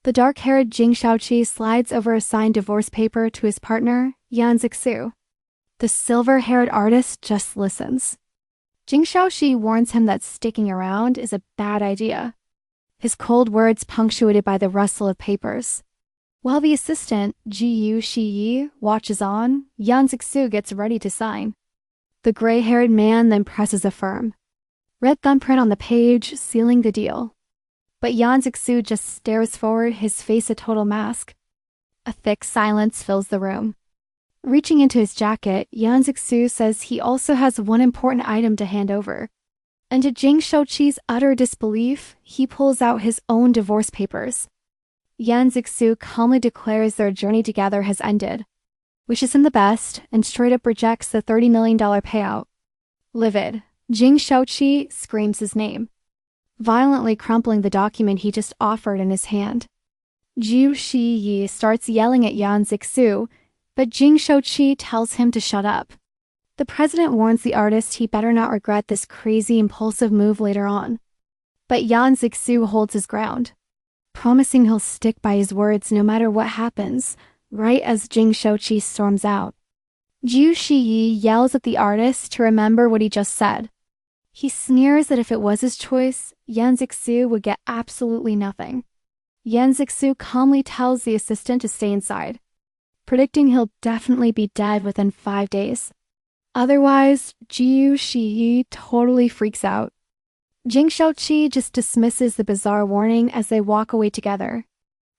The dark-haired Jing Shaoqi slides over a signed divorce paper to his partner, Yan Zixiu. The silver-haired artist just listens. Jing Shaoqi warns him that sticking around is a bad idea. His cold words punctuated by the rustle of papers. While the assistant, Jiu Shiyi, watches on, Yan Zixiu gets ready to sign. The gray-haired man then presses affirm. Red thumbprint on the page, sealing the deal. But Yan Zixiu just stares forward, his face a total mask. A thick silence fills the room. Reaching into his jacket, Yan Zixiu says he also has one important item to hand over. And to Jing Shaoqi's utter disbelief, he pulls out his own divorce papers. Yan Zixiu calmly declares their journey together has ended, wishes him the best, and straight up rejects the $30 million payout. Livid, Jing Shaoqi screams his name, violently crumpling the document he just offered in his hand. Jiu Shiyi starts yelling at Yan Zixiu, but Jing Shaoqi tells him to shut up. The president warns the artist he better not regret this crazy, impulsive move later on. But Yan Zixiu holds his ground, promising he'll stick by his words no matter what happens, right as Jing Shaoqi storms out. Jiu Shiyi yells at the artist to remember what he just said. He sneers that if it was his choice, Yan Zixiu would get absolutely nothing. Yan Zixiu calmly tells the assistant to stay inside, predicting he'll definitely be dead within 5 days. Otherwise, Jiu Shiyi totally freaks out. Jing Shaoqi just dismisses the bizarre warning as they walk away together.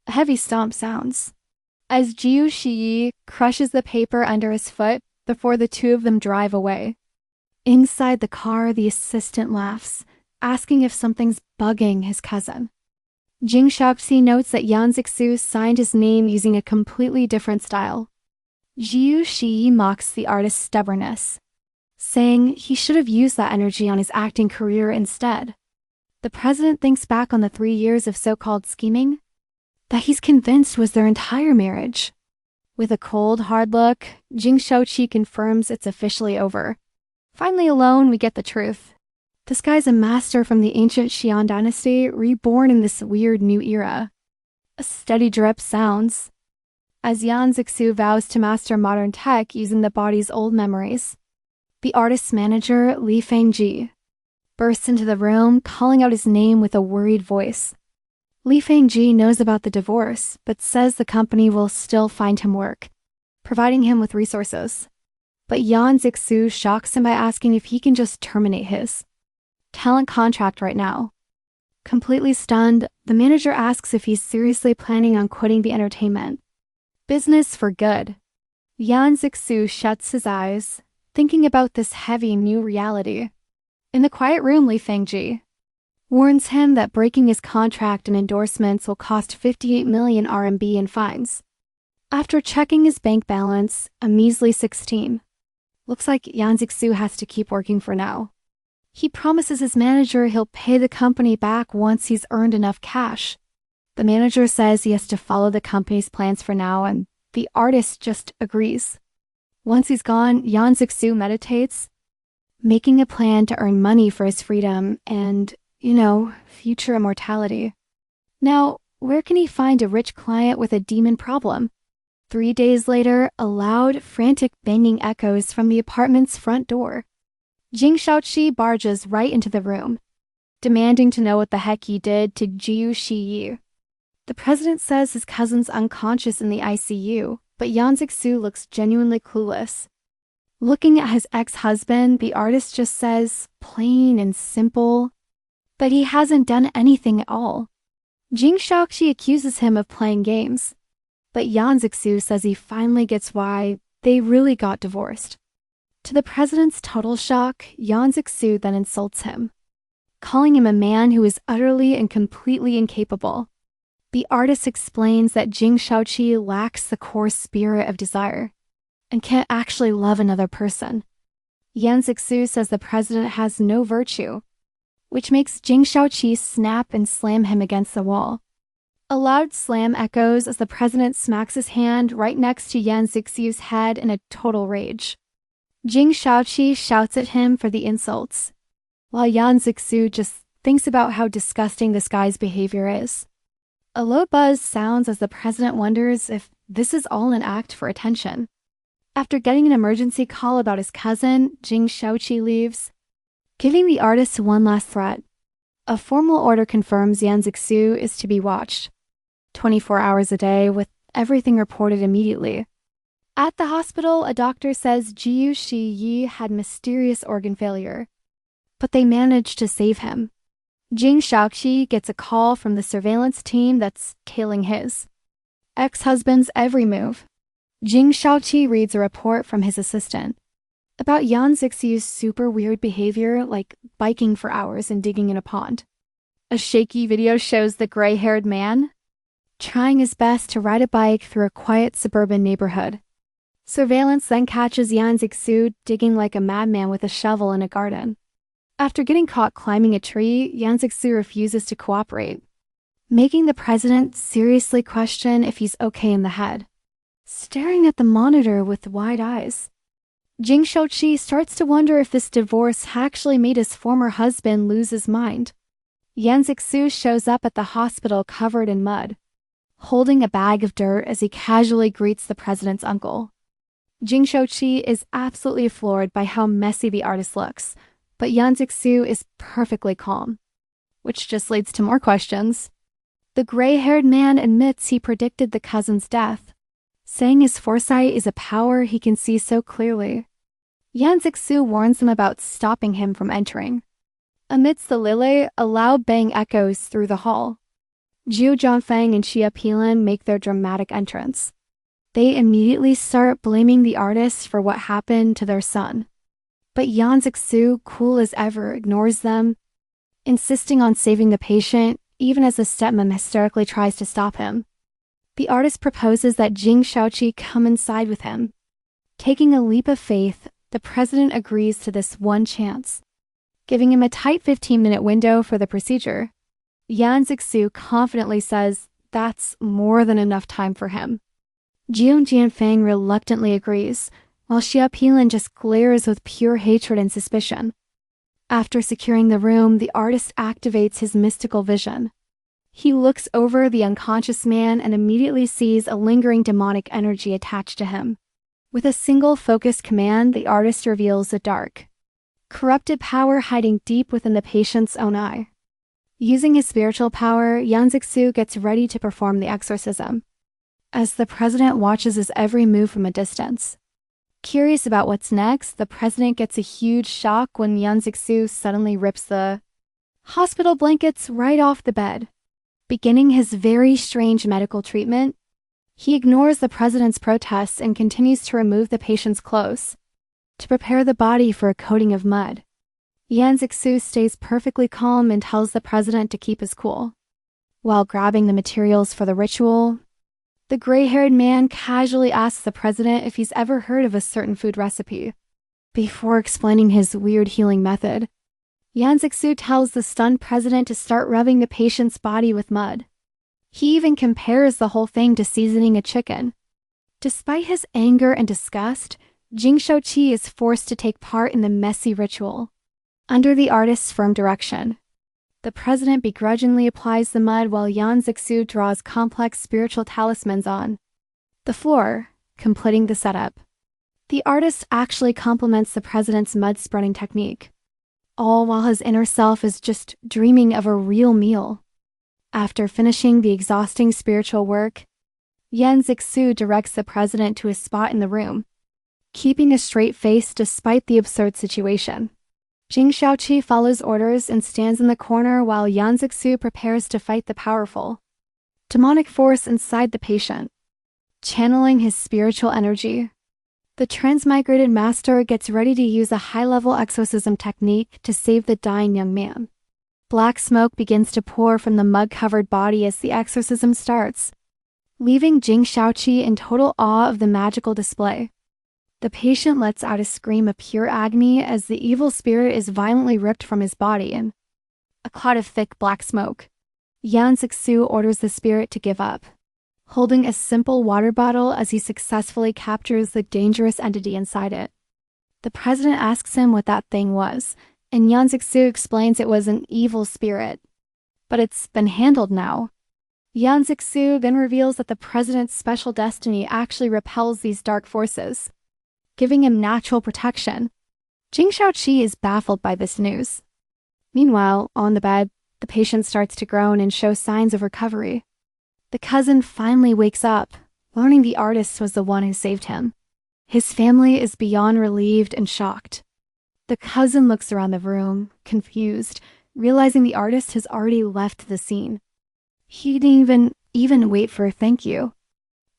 A heavy stomp sounds, as Jiu Shiyi crushes the paper under his foot before the two of them drive away. Inside the car, the assistant laughs, asking if something's bugging his cousin. Jing Shaoqi notes that Yan Zixiu signed his name using a completely different style. Jiu Shiyi mocks the artist's stubbornness, saying he should have used that energy on his acting career instead. The president thinks back on the 3 years of so-called scheming that he's convinced was their entire marriage. With a cold, hard look, Jing Shaoqi confirms it's officially over. Finally alone, we get the truth. This guy's a master from the ancient Xian dynasty, reborn in this weird new era. A steady drip sounds, as Yan Zixiu vows to master modern tech using the body's old memories. The artist's manager, Li Fengji, bursts into the room, calling out his name with a worried voice. Li Fengji knows about the divorce, but says the company will still find him work, providing him with resources. But Yan Zixiu shocks him by asking if he can just terminate his talent contract right now. Completely stunned, the manager asks if he's seriously planning on quitting the entertainment business for good. Yan Zixiu shuts his eyes, thinking about this heavy new reality. In the quiet room, Li Fengji warns him that breaking his contract and endorsements will cost 58 million RMB in fines. After checking his bank balance, a measly 16. Looks like Yan Zixiu has to keep working for now. He promises his manager he'll pay the company back once he's earned enough cash. The manager says he has to follow the company's plans for now, and the artist just agrees. Once he's gone, Yan Zixiu meditates, making a plan to earn money for his freedom and, future immortality. Now, where can he find a rich client with a demon problem? 3 days later, a loud, frantic banging echoes from the apartment's front door. Jing Shaoqi barges right into the room, demanding to know what the heck he did to Jiu Shiyi. The president says his cousin's unconscious in the ICU, but Yan Zixiu looks genuinely clueless. Looking at his ex-husband, the artist just says, plain and simple, that he hasn't done anything at all. Jing Shaoqi accuses him of playing games, but Yan Zixiu says he finally gets why they really got divorced. To the president's total shock, Yan Zixiu then insults him, calling him a man who is utterly and completely incapable. The artist explains that Jing Shaoqi lacks the core spirit of desire and can't actually love another person. Yan Zixiu says the president has no virtue, which makes Jing Shaoqi snap and slam him against the wall. A loud slam echoes as the president smacks his hand right next to Yan Zixiu's head in a total rage. Jing Shaoqi shouts at him for the insults, while Yan Zixiu just thinks about how disgusting this guy's behavior is. A low buzz sounds as the president wonders if this is all an act for attention. After getting an emergency call about his cousin, Jing Shaoqi leaves, giving the artist one last threat. A formal order confirms Yan Zixiu is to be watched 24 hours a day with everything reported immediately. At the hospital, a doctor says Jiu Shi Yi had mysterious organ failure, but they managed to save him. Jing Shaoqi gets a call from the surveillance team that's tailing his ex-husband's every move. Jing Shaoqi reads a report from his assistant about Yan Zixiu's super weird behavior, like biking for hours and digging in a pond. A shaky video shows the gray-haired man trying his best to ride a bike through a quiet suburban neighborhood. Surveillance then catches Yan Zixiu digging like a madman with a shovel in a garden. After getting caught climbing a tree, Yan Zixiu refuses to cooperate, making the president seriously question if he's okay in the head. Staring at the monitor with wide eyes, Jing Shaoqi starts to wonder if this divorce actually made his former husband lose his mind. Yan Zixiu shows up at the hospital covered in mud, holding a bag of dirt as he casually greets the president's uncle. Jing Shaoqi is absolutely floored by how messy the artist looks, but Yan Zixiu is perfectly calm, which just leads to more questions. The gray-haired man admits he predicted the cousin's death, saying his foresight is a power he can see so clearly. Yan Zixiu warns them about stopping him from entering. Amidst the lily, a loud bang echoes through the hall. Jiu Zhangfeng and Xia Pilan make their dramatic entrance. They immediately start blaming the artist for what happened to their son. But Yan Zixiu, cool as ever, ignores them, insisting on saving the patient, even as the stepmom hysterically tries to stop him. The artist proposes that Jing Shaoqi come inside with him. Taking a leap of faith, the president agrees to this one chance, giving him a tight 15-minute window for the procedure. Yan Zixiu confidently says that's more than enough time for him. Jiu Jianfeng reluctantly agrees, while Xia Pilan just glares with pure hatred and suspicion. After securing the room, the artist activates his mystical vision. He looks over the unconscious man and immediately sees a lingering demonic energy attached to him. With a single focused command, the artist reveals a dark, corrupted power hiding deep within the patient's own eye. Using his spiritual power, Yan Zixiu gets ready to perform the exorcism, as the president watches his every move from a distance. Curious about what's next, the president gets a huge shock when Yan Zixiu suddenly rips the hospital blankets right off the bed. Beginning his very strange medical treatment, he ignores the president's protests and continues to remove the patient's clothes to prepare the body for a coating of mud. Yan Zixiu stays perfectly calm and tells the president to keep his cool. While grabbing the materials for the ritual, the gray-haired man casually asks the president if he's ever heard of a certain food recipe. Before explaining his weird healing method, Yan Zixiu tells the stunned president to start rubbing the patient's body with mud. He even compares the whole thing to seasoning a chicken. Despite his anger and disgust, Jing Shaoqi is forced to take part in the messy ritual. Under the artist's firm direction, the president begrudgingly applies the mud while Yan Zixiu draws complex spiritual talismans on the floor, completing the setup. The artist actually compliments the president's mud-spreading technique, all while his inner self is just dreaming of a real meal. After finishing the exhausting spiritual work, Yan Zixiu directs the president to a spot in the room, keeping a straight face despite the absurd situation. Jing Shaoqi follows orders and stands in the corner while Yan Zixiu prepares to fight the powerful demonic force inside the patient. Channeling his spiritual energy, the Transmigrated Master gets ready to use a high-level exorcism technique to save the dying young man. Black smoke begins to pour from the mud-covered body as the exorcism starts, leaving Jing Shaoqi in total awe of the magical display. The patient lets out a scream of pure agony as the evil spirit is violently ripped from his body in a cloud of thick black smoke. Yan Zixiu orders the spirit to give up, holding a simple water bottle as he successfully captures the dangerous entity inside it. The president asks him what that thing was, and Yan Zixiu explains it was an evil spirit. But it's been handled now. Yan Zixiu then reveals that the president's special destiny actually repels these dark forces, giving him natural protection. Jing Shaoqi is baffled by this news. Meanwhile, on the bed, the patient starts to groan and show signs of recovery. The cousin finally wakes up, learning the artist was the one who saved him. His family is beyond relieved and shocked. The cousin looks around the room, confused, realizing the artist has already left the scene. He didn't even wait for a thank you.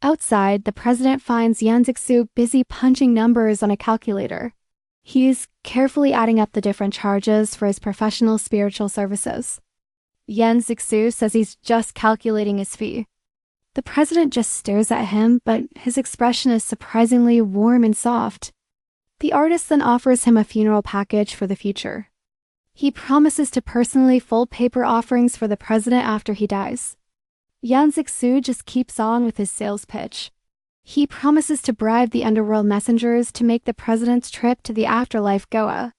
Outside, the president finds Yan Zixiu busy punching numbers on a calculator. He is carefully adding up the different charges for his professional spiritual services. Yan Zixiu says he's just calculating his fee. The president just stares at him, but his expression is surprisingly warm and soft. The artist then offers him a funeral package for the future. He promises to personally fold paper offerings for the president after he dies. Yan Zixiu just keeps on with his sales pitch. He promises to bribe the underworld messengers to make the president's trip to the afterlife go a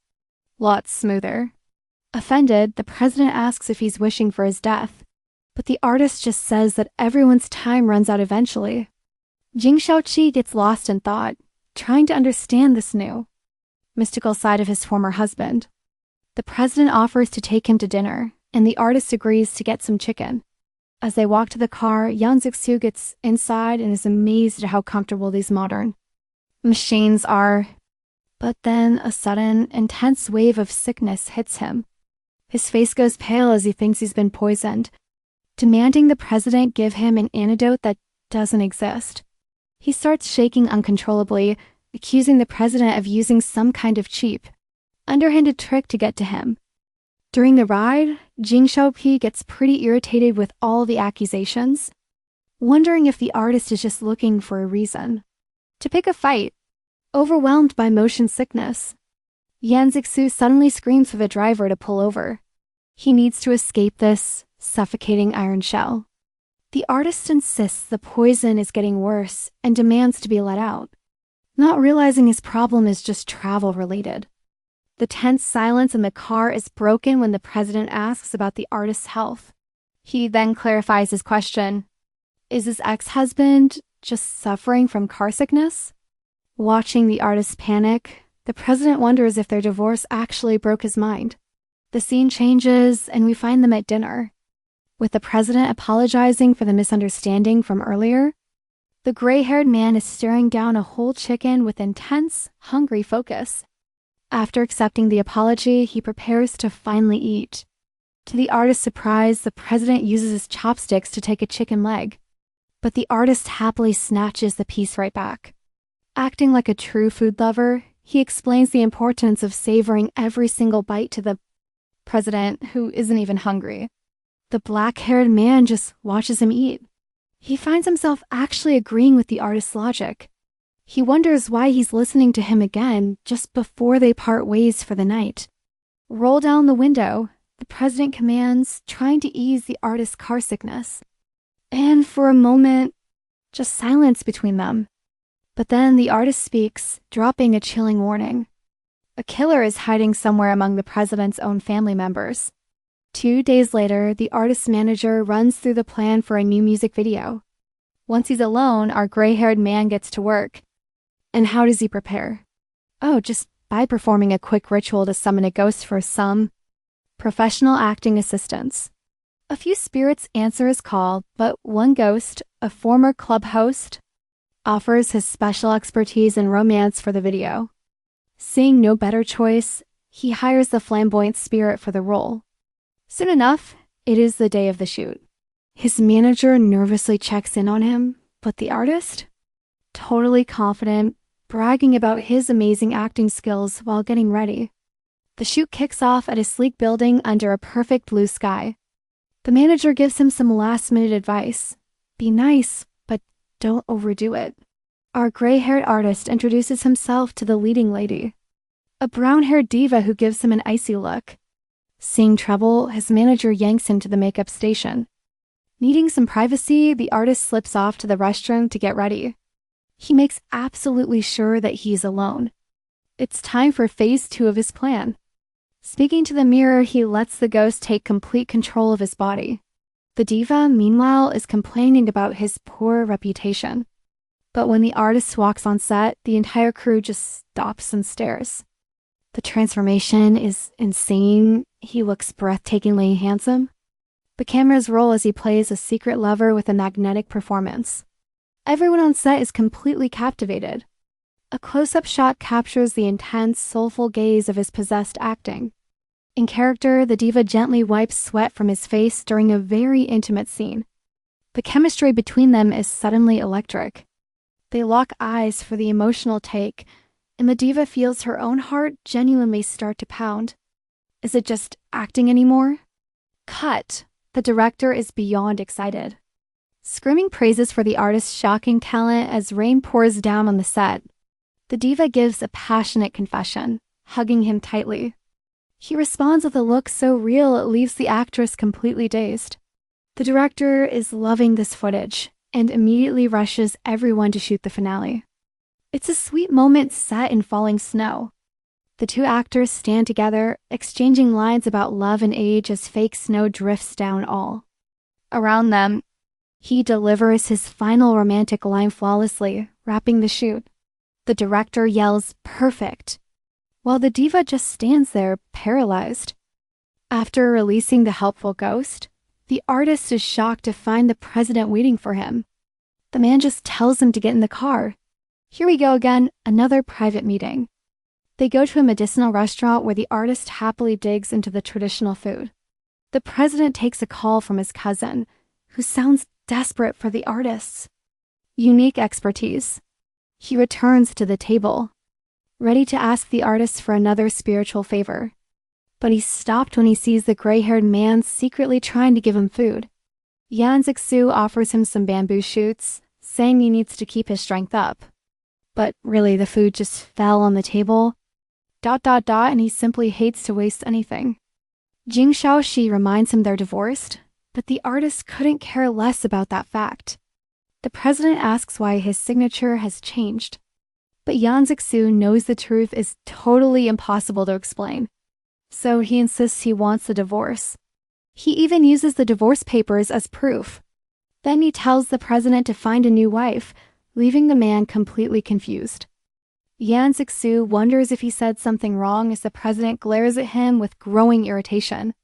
lot smoother. Offended, the president asks if he's wishing for his death, but the artist just says that everyone's time runs out eventually. Jing Shaoqi gets lost in thought, trying to understand this new, mystical side of his former husband. The president offers to take him to dinner, and the artist agrees to get some chicken. As they walk to the car, Yan Zixiu gets inside and is amazed at how comfortable these modern machines are. But then a sudden, intense wave of sickness hits him. His face goes pale as he thinks he's been poisoned, demanding the president give him an antidote that doesn't exist. He starts shaking uncontrollably, accusing the president of using some kind of cheap, underhanded trick to get to him. During the ride, Jing Shaoqi gets pretty irritated with all the accusations, wondering if the artist is just looking for a reason to pick a fight. Overwhelmed by motion sickness, Yan Zixiu suddenly screams for the driver to pull over. He needs to escape this suffocating iron shell. The artist insists the poison is getting worse and demands to be let out, not realizing his problem is just travel-related. The tense silence in the car is broken when the president asks about the artist's health. He then clarifies his question. Is his ex-husband just suffering from car sickness? Watching the artist panic, the president wonders if their divorce actually broke his mind. The scene changes, and we find them at dinner. With the president apologizing for the misunderstanding from earlier, the gray-haired man is staring down a whole chicken with intense, hungry focus. After accepting the apology, he prepares to finally eat. To the artist's surprise, the president uses his chopsticks to take a chicken leg, but the artist happily snatches the piece right back. Acting like a true food lover, he explains the importance of savoring every single bite to the president, who isn't even hungry. The black-haired man just watches him eat. He finds himself actually agreeing with the artist's logic. He wonders why he's listening to him again just before they part ways for the night. Roll down the window, the president commands, trying to ease the artist's car sickness. And for a moment, just silence between them. But then the artist speaks, dropping a chilling warning. A killer is hiding somewhere among the president's own family members. 2 days later, the artist's manager runs through the plan for a new music video. Once he's alone, our gray-haired man gets to work. And how does he prepare? Oh, just by performing a quick ritual to summon a ghost for some professional acting assistance. A few spirits answer his call, but one ghost, a former club host, offers his special expertise in romance for the video. Seeing no better choice, he hires the flamboyant spirit for the role. Soon enough, it is the day of the shoot. His manager nervously checks in on him, but the artist, totally confident, bragging about his amazing acting skills while getting ready. The shoot kicks off at a sleek building under a perfect blue sky. The manager gives him some last-minute advice. Be nice, but don't overdo it. Our gray-haired artist introduces himself to the leading lady, a brown-haired diva who gives him an icy look. Seeing trouble, his manager yanks him to the makeup station. Needing some privacy, the artist slips off to the restroom to get ready. He makes absolutely sure that he's alone. It's time for phase 2 of his plan. Speaking to the mirror, he lets the ghost take complete control of his body. The diva, meanwhile, is complaining about his poor reputation. But when the artist walks on set, the entire crew just stops and stares. The transformation is insane. He looks breathtakingly handsome. The cameras roll as he plays a secret lover with a magnetic performance. Everyone on set is completely captivated. A close-up shot captures the intense, soulful gaze of his possessed acting. In character, the diva gently wipes sweat from his face during a very intimate scene. The chemistry between them is suddenly electric. They lock eyes for the emotional take, and the diva feels her own heart genuinely start to pound. Is it just acting anymore? Cut. The director is beyond excited. Screaming praises for the artist's shocking talent as rain pours down on the set. The diva gives a passionate confession, hugging him tightly. He responds with a look so real it leaves the actress completely dazed. The director is loving this footage and immediately rushes everyone to shoot the finale. It's a sweet moment set in falling snow. The two actors stand together, exchanging lines about love and age as fake snow drifts down all around them. He delivers his final romantic line flawlessly, wrapping the shoot. The director yells, "Perfect," while the diva just stands there, paralyzed. After releasing the helpful ghost, the artist is shocked to find the president waiting for him. The man just tells him to get in the car. Here we go again, another private meeting. They go to a medicinal restaurant where the artist happily digs into the traditional food. The president takes a call from his cousin, who sounds desperate for the artist's unique expertise. He returns to the table, ready to ask the artist for another spiritual favor. But he's stopped when he sees the gray-haired man secretly trying to give him food. Yan Zixiu offers him some bamboo shoots, saying he needs to keep his strength up. But really, the food just fell on the table. ... and he simply hates to waste anything. Jing Shaoqi reminds him they're divorced, but the artist couldn't care less about that fact. The president asks why his signature has changed. But Yan Zixiu knows the truth is totally impossible to explain. So he insists he wants the divorce. He even uses the divorce papers as proof. Then he tells the president to find a new wife, leaving the man completely confused. Yan Zixiu wonders if he said something wrong as the president glares at him with growing irritation.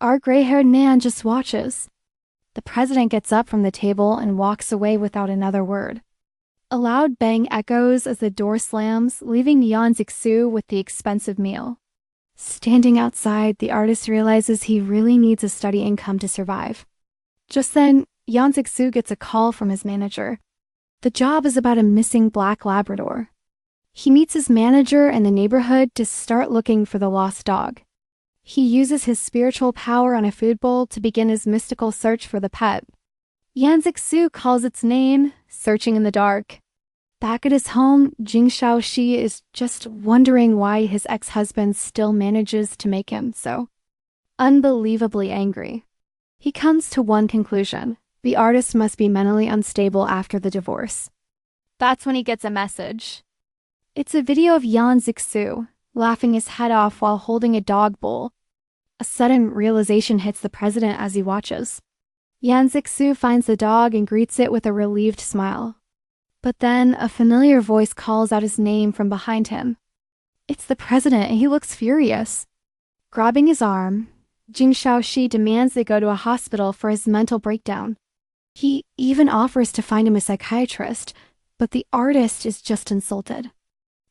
Our gray-haired man just watches. The president gets up from the table and walks away without another word. A loud bang echoes as the door slams, leaving Yan Zixiu with the expensive meal. Standing outside, the artist realizes he really needs a steady income to survive. Just then, Yan Zixiu gets a call from his manager. The job is about a missing black Labrador. He meets his manager in the neighborhood to start looking for the lost dog. He uses his spiritual power on a food bowl to begin his mystical search for the pet. Yan Zixiu calls its name, searching in the dark. Back at his home, Jing Shaoqi is just wondering why his ex-husband still manages to make him so unbelievably angry. He comes to one conclusion: the artist must be mentally unstable after the divorce. That's when he gets a message. It's a video of Yan Zixiu laughing his head off while holding a dog bowl. A sudden realization hits the president as he watches. Yan Zixiu finds the dog and greets it with a relieved smile. But then a familiar voice calls out his name from behind him. It's the president, and he looks furious. Grabbing his arm, Jing Shaoqi demands they go to a hospital for his mental breakdown. He even offers to find him a psychiatrist, but the artist is just insulted.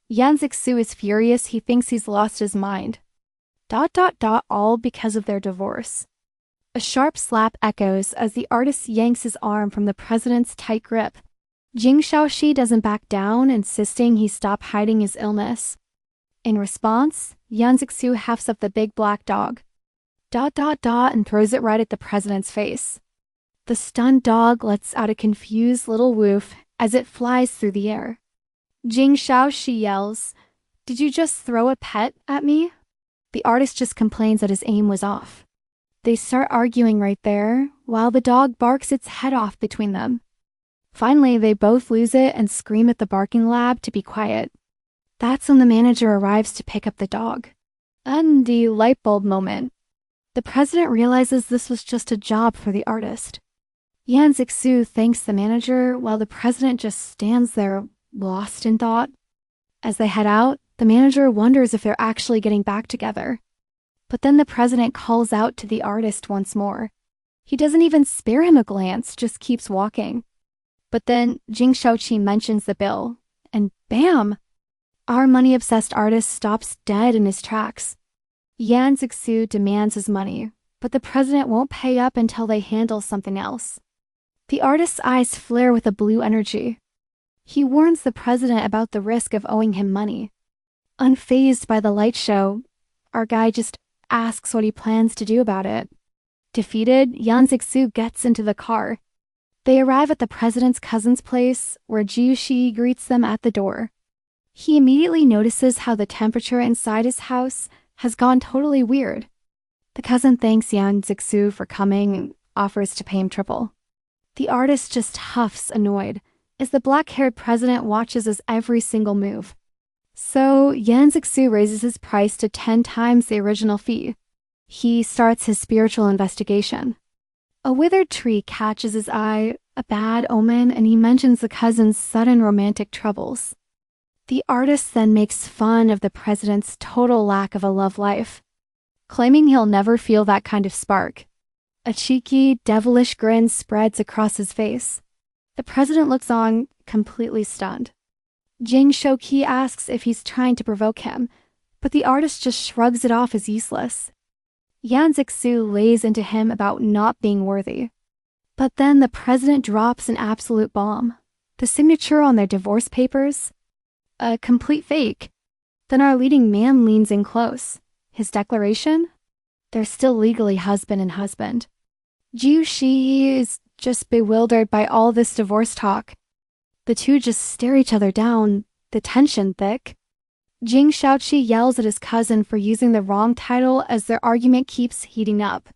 Yan Zixiu is furious. He thinks he's lost his mind. ... all because of their divorce. A sharp slap echoes as the artist yanks his arm from the president's tight grip. Jing Shaoqi doesn't back down, insisting he stop hiding his illness. In response, Yan Zixiu hefts up the big black dog. ... and throws it right at the president's face. The stunned dog lets out a confused little woof as it flies through the air. Jing Shaoqi yells, "Did you just throw a pet at me?" The artist just complains that his aim was off. They start arguing right there, while the dog barks its head off between them. Finally, they both lose it and scream at the barking lab to be quiet. That's when the manager arrives to pick up the dog. And the light bulb moment. The president realizes this was just a job for the artist. Yan Zixiu thanks the manager while the president just stands there, lost in thought. As they head out, the manager wonders if they're actually getting back together. But then the president calls out to the artist once more. He doesn't even spare him a glance, just keeps walking. But then Jing Shaoqi mentions the bill, and bam! Our money-obsessed artist stops dead in his tracks. Yan Zixiu demands his money, but the president won't pay up until they handle something else. The artist's eyes flare with a blue energy. He warns the president about the risk of owing him money. Unfazed by the light show, our guy just asks what he plans to do about it. Defeated, Yan Zixiu gets into the car. They arrive at the president's cousin's place, where Jiushi greets them at the door. He immediately notices how the temperature inside his house has gone totally weird. The cousin thanks Yan Zixiu for coming and offers to pay him triple. The artist just huffs, annoyed, as the black-haired president watches his every single move. So Yan Zixiu raises his price to 10 times the original fee. He starts his spiritual investigation. A withered tree catches his eye, a bad omen, and he mentions the cousin's sudden romantic troubles. The artist then makes fun of the president's total lack of a love life, claiming he'll never feel that kind of spark. A cheeky, devilish grin spreads across his face. The president looks on, completely stunned. Jing Shaoqi asks if he's trying to provoke him, but the artist just shrugs it off as useless. Yan Zixiu lays into him about not being worthy. But then the president drops an absolute bomb. The signature on their divorce papers? A complete fake. Then our leading man leans in close. His declaration? They're still legally husband and husband. Jiushi is just bewildered by all this divorce talk. The two just stare each other down, the tension thick. Jing Shaoqi yells at his cousin for using the wrong title as their argument keeps heating up.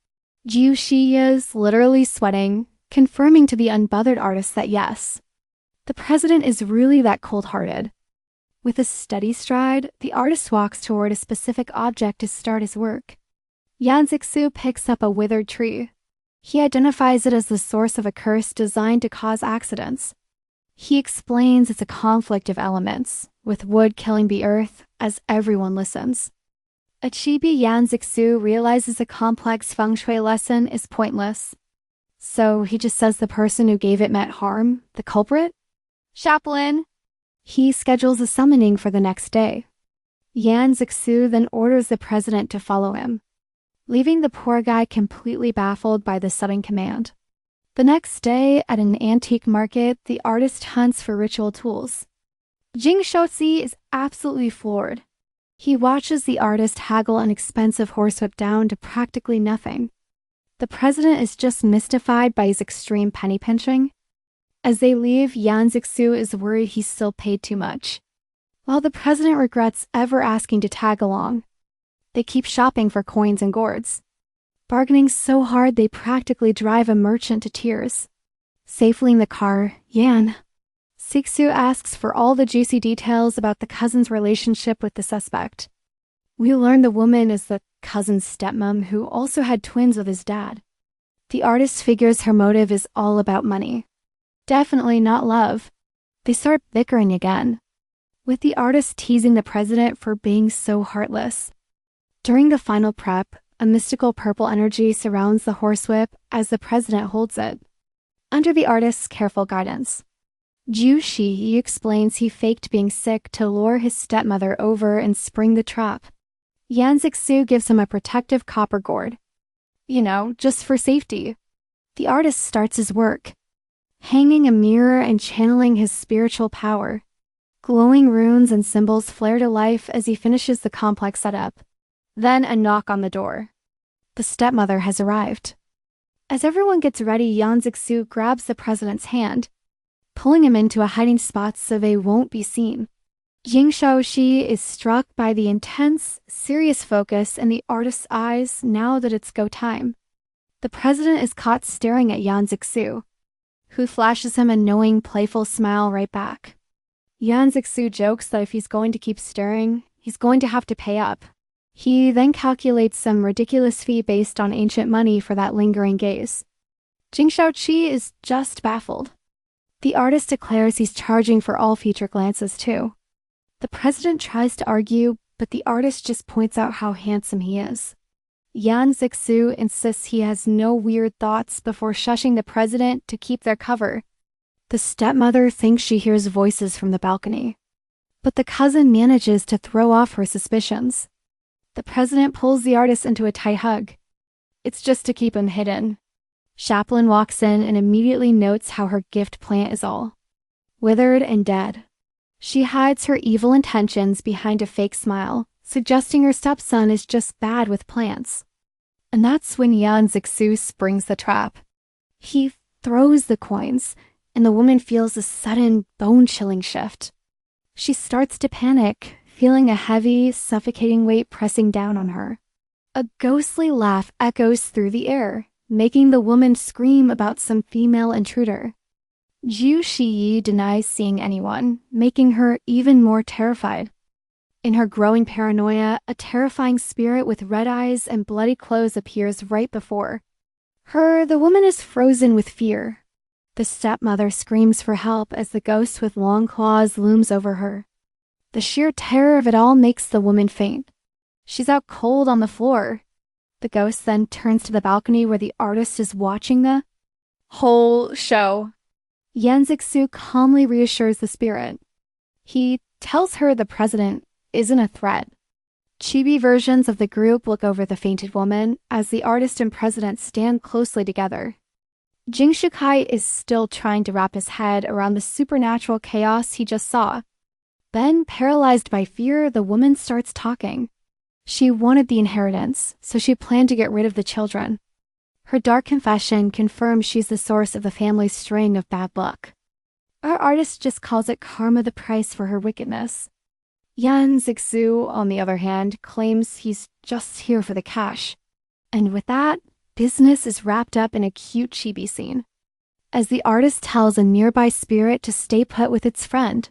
Jiushi is literally sweating, confirming to the unbothered artist that yes, the president is really that cold-hearted. With a steady stride, the artist walks toward a specific object to start his work. Yan Zixiu picks up a withered tree. He identifies it as the source of a curse designed to cause accidents. He explains it's a conflict of elements, with wood killing the earth, as everyone listens. A chibi Yan Zixiu realizes a complex feng shui lesson is pointless. So he just says the person who gave it meant harm, the culprit? Chaplain! He schedules a summoning for the next day. Yan Zixiu then orders the president to follow him, leaving the poor guy completely baffled by the sudden command. The next day, at an antique market, the artist hunts for ritual tools. Jing Shaoqi is absolutely floored. He watches the artist haggle an expensive horsewhip down to practically nothing. The president is just mystified by his extreme penny pinching. As they leave, Yan Zixiu is worried he's still paid too much, while the president regrets ever asking to tag along. They keep shopping for coins and gourds, bargaining so hard they practically drive a merchant to tears. Safely in the car, Yan Zixiu asks for all the juicy details about the cousin's relationship with the suspect. We learn the woman is the cousin's stepmom who also had twins with his dad. The artist figures her motive is all about money. Definitely not love. They start bickering again, with the artist teasing the president for being so heartless. During the final prep, a mystical purple energy surrounds the horsewhip as the president holds it, under the artist's careful guidance. Jiushi explains he faked being sick to lure his stepmother over and spring the trap. Yan Zixiu gives him a protective copper gourd. Just for safety. The artist starts his work, hanging a mirror and channeling his spiritual power. Glowing runes and symbols flare to life as he finishes the complex setup. Then a knock on the door. The stepmother has arrived. As everyone gets ready, Yan Zixiu grabs the president's hand, pulling him into a hiding spot so they won't be seen. Jing Shaoqi is struck by the intense, serious focus in the artist's eyes now that it's go time. The president is caught staring at Yan Zixiu, who flashes him a knowing, playful smile right back. Yan Zixiu jokes that if he's going to keep staring, he's going to have to pay up. He then calculates some ridiculous fee based on ancient money for that lingering gaze. Jing Shaoqi is just baffled. The artist declares he's charging for all future glances too. The president tries to argue, but the artist just points out how handsome he is. Yan Zixiu insists he has no weird thoughts before shushing the president to keep their cover. The stepmother thinks she hears voices from the balcony, but the cousin manages to throw off her suspicions. The president pulls the artist into a tight hug. It's just to keep him hidden. Chaplain walks in and immediately notes how her gift plant is all withered and dead. She hides her evil intentions behind a fake smile, suggesting her stepson is just bad with plants. And that's when Yan Zixiu springs the trap. He throws the coins, and the woman feels a sudden bone-chilling shift. She starts to panic, feeling a heavy, suffocating weight pressing down on her. A ghostly laugh echoes through the air, making the woman scream about some female intruder. Zhu Shiyi denies seeing anyone, making her even more terrified. In her growing paranoia, a terrifying spirit with red eyes and bloody clothes appears right before her. The woman is frozen with fear. The stepmother screams for help as the ghost with long claws looms over her. The sheer terror of it all makes the woman faint. She's out cold on the floor. The ghost then turns to the balcony where the artist is watching the whole show. Yan Zixiu calmly reassures the spirit. He tells her the president isn't a threat. Chibi versions of the group look over the fainted woman as the artist and president stand closely together. Jing Shaoqi is still trying to wrap his head around the supernatural chaos he just saw. Then, paralyzed by fear, the woman starts talking. She wanted the inheritance, so she planned to get rid of the children. Her dark confession confirms she's the source of the family's string of bad luck. Our artist just calls it karma, the price for her wickedness. Yan Zixiu, on the other hand, claims he's just here for the cash. And with that, business is wrapped up in a cute chibi scene, as the artist tells a nearby spirit to stay put with its friend.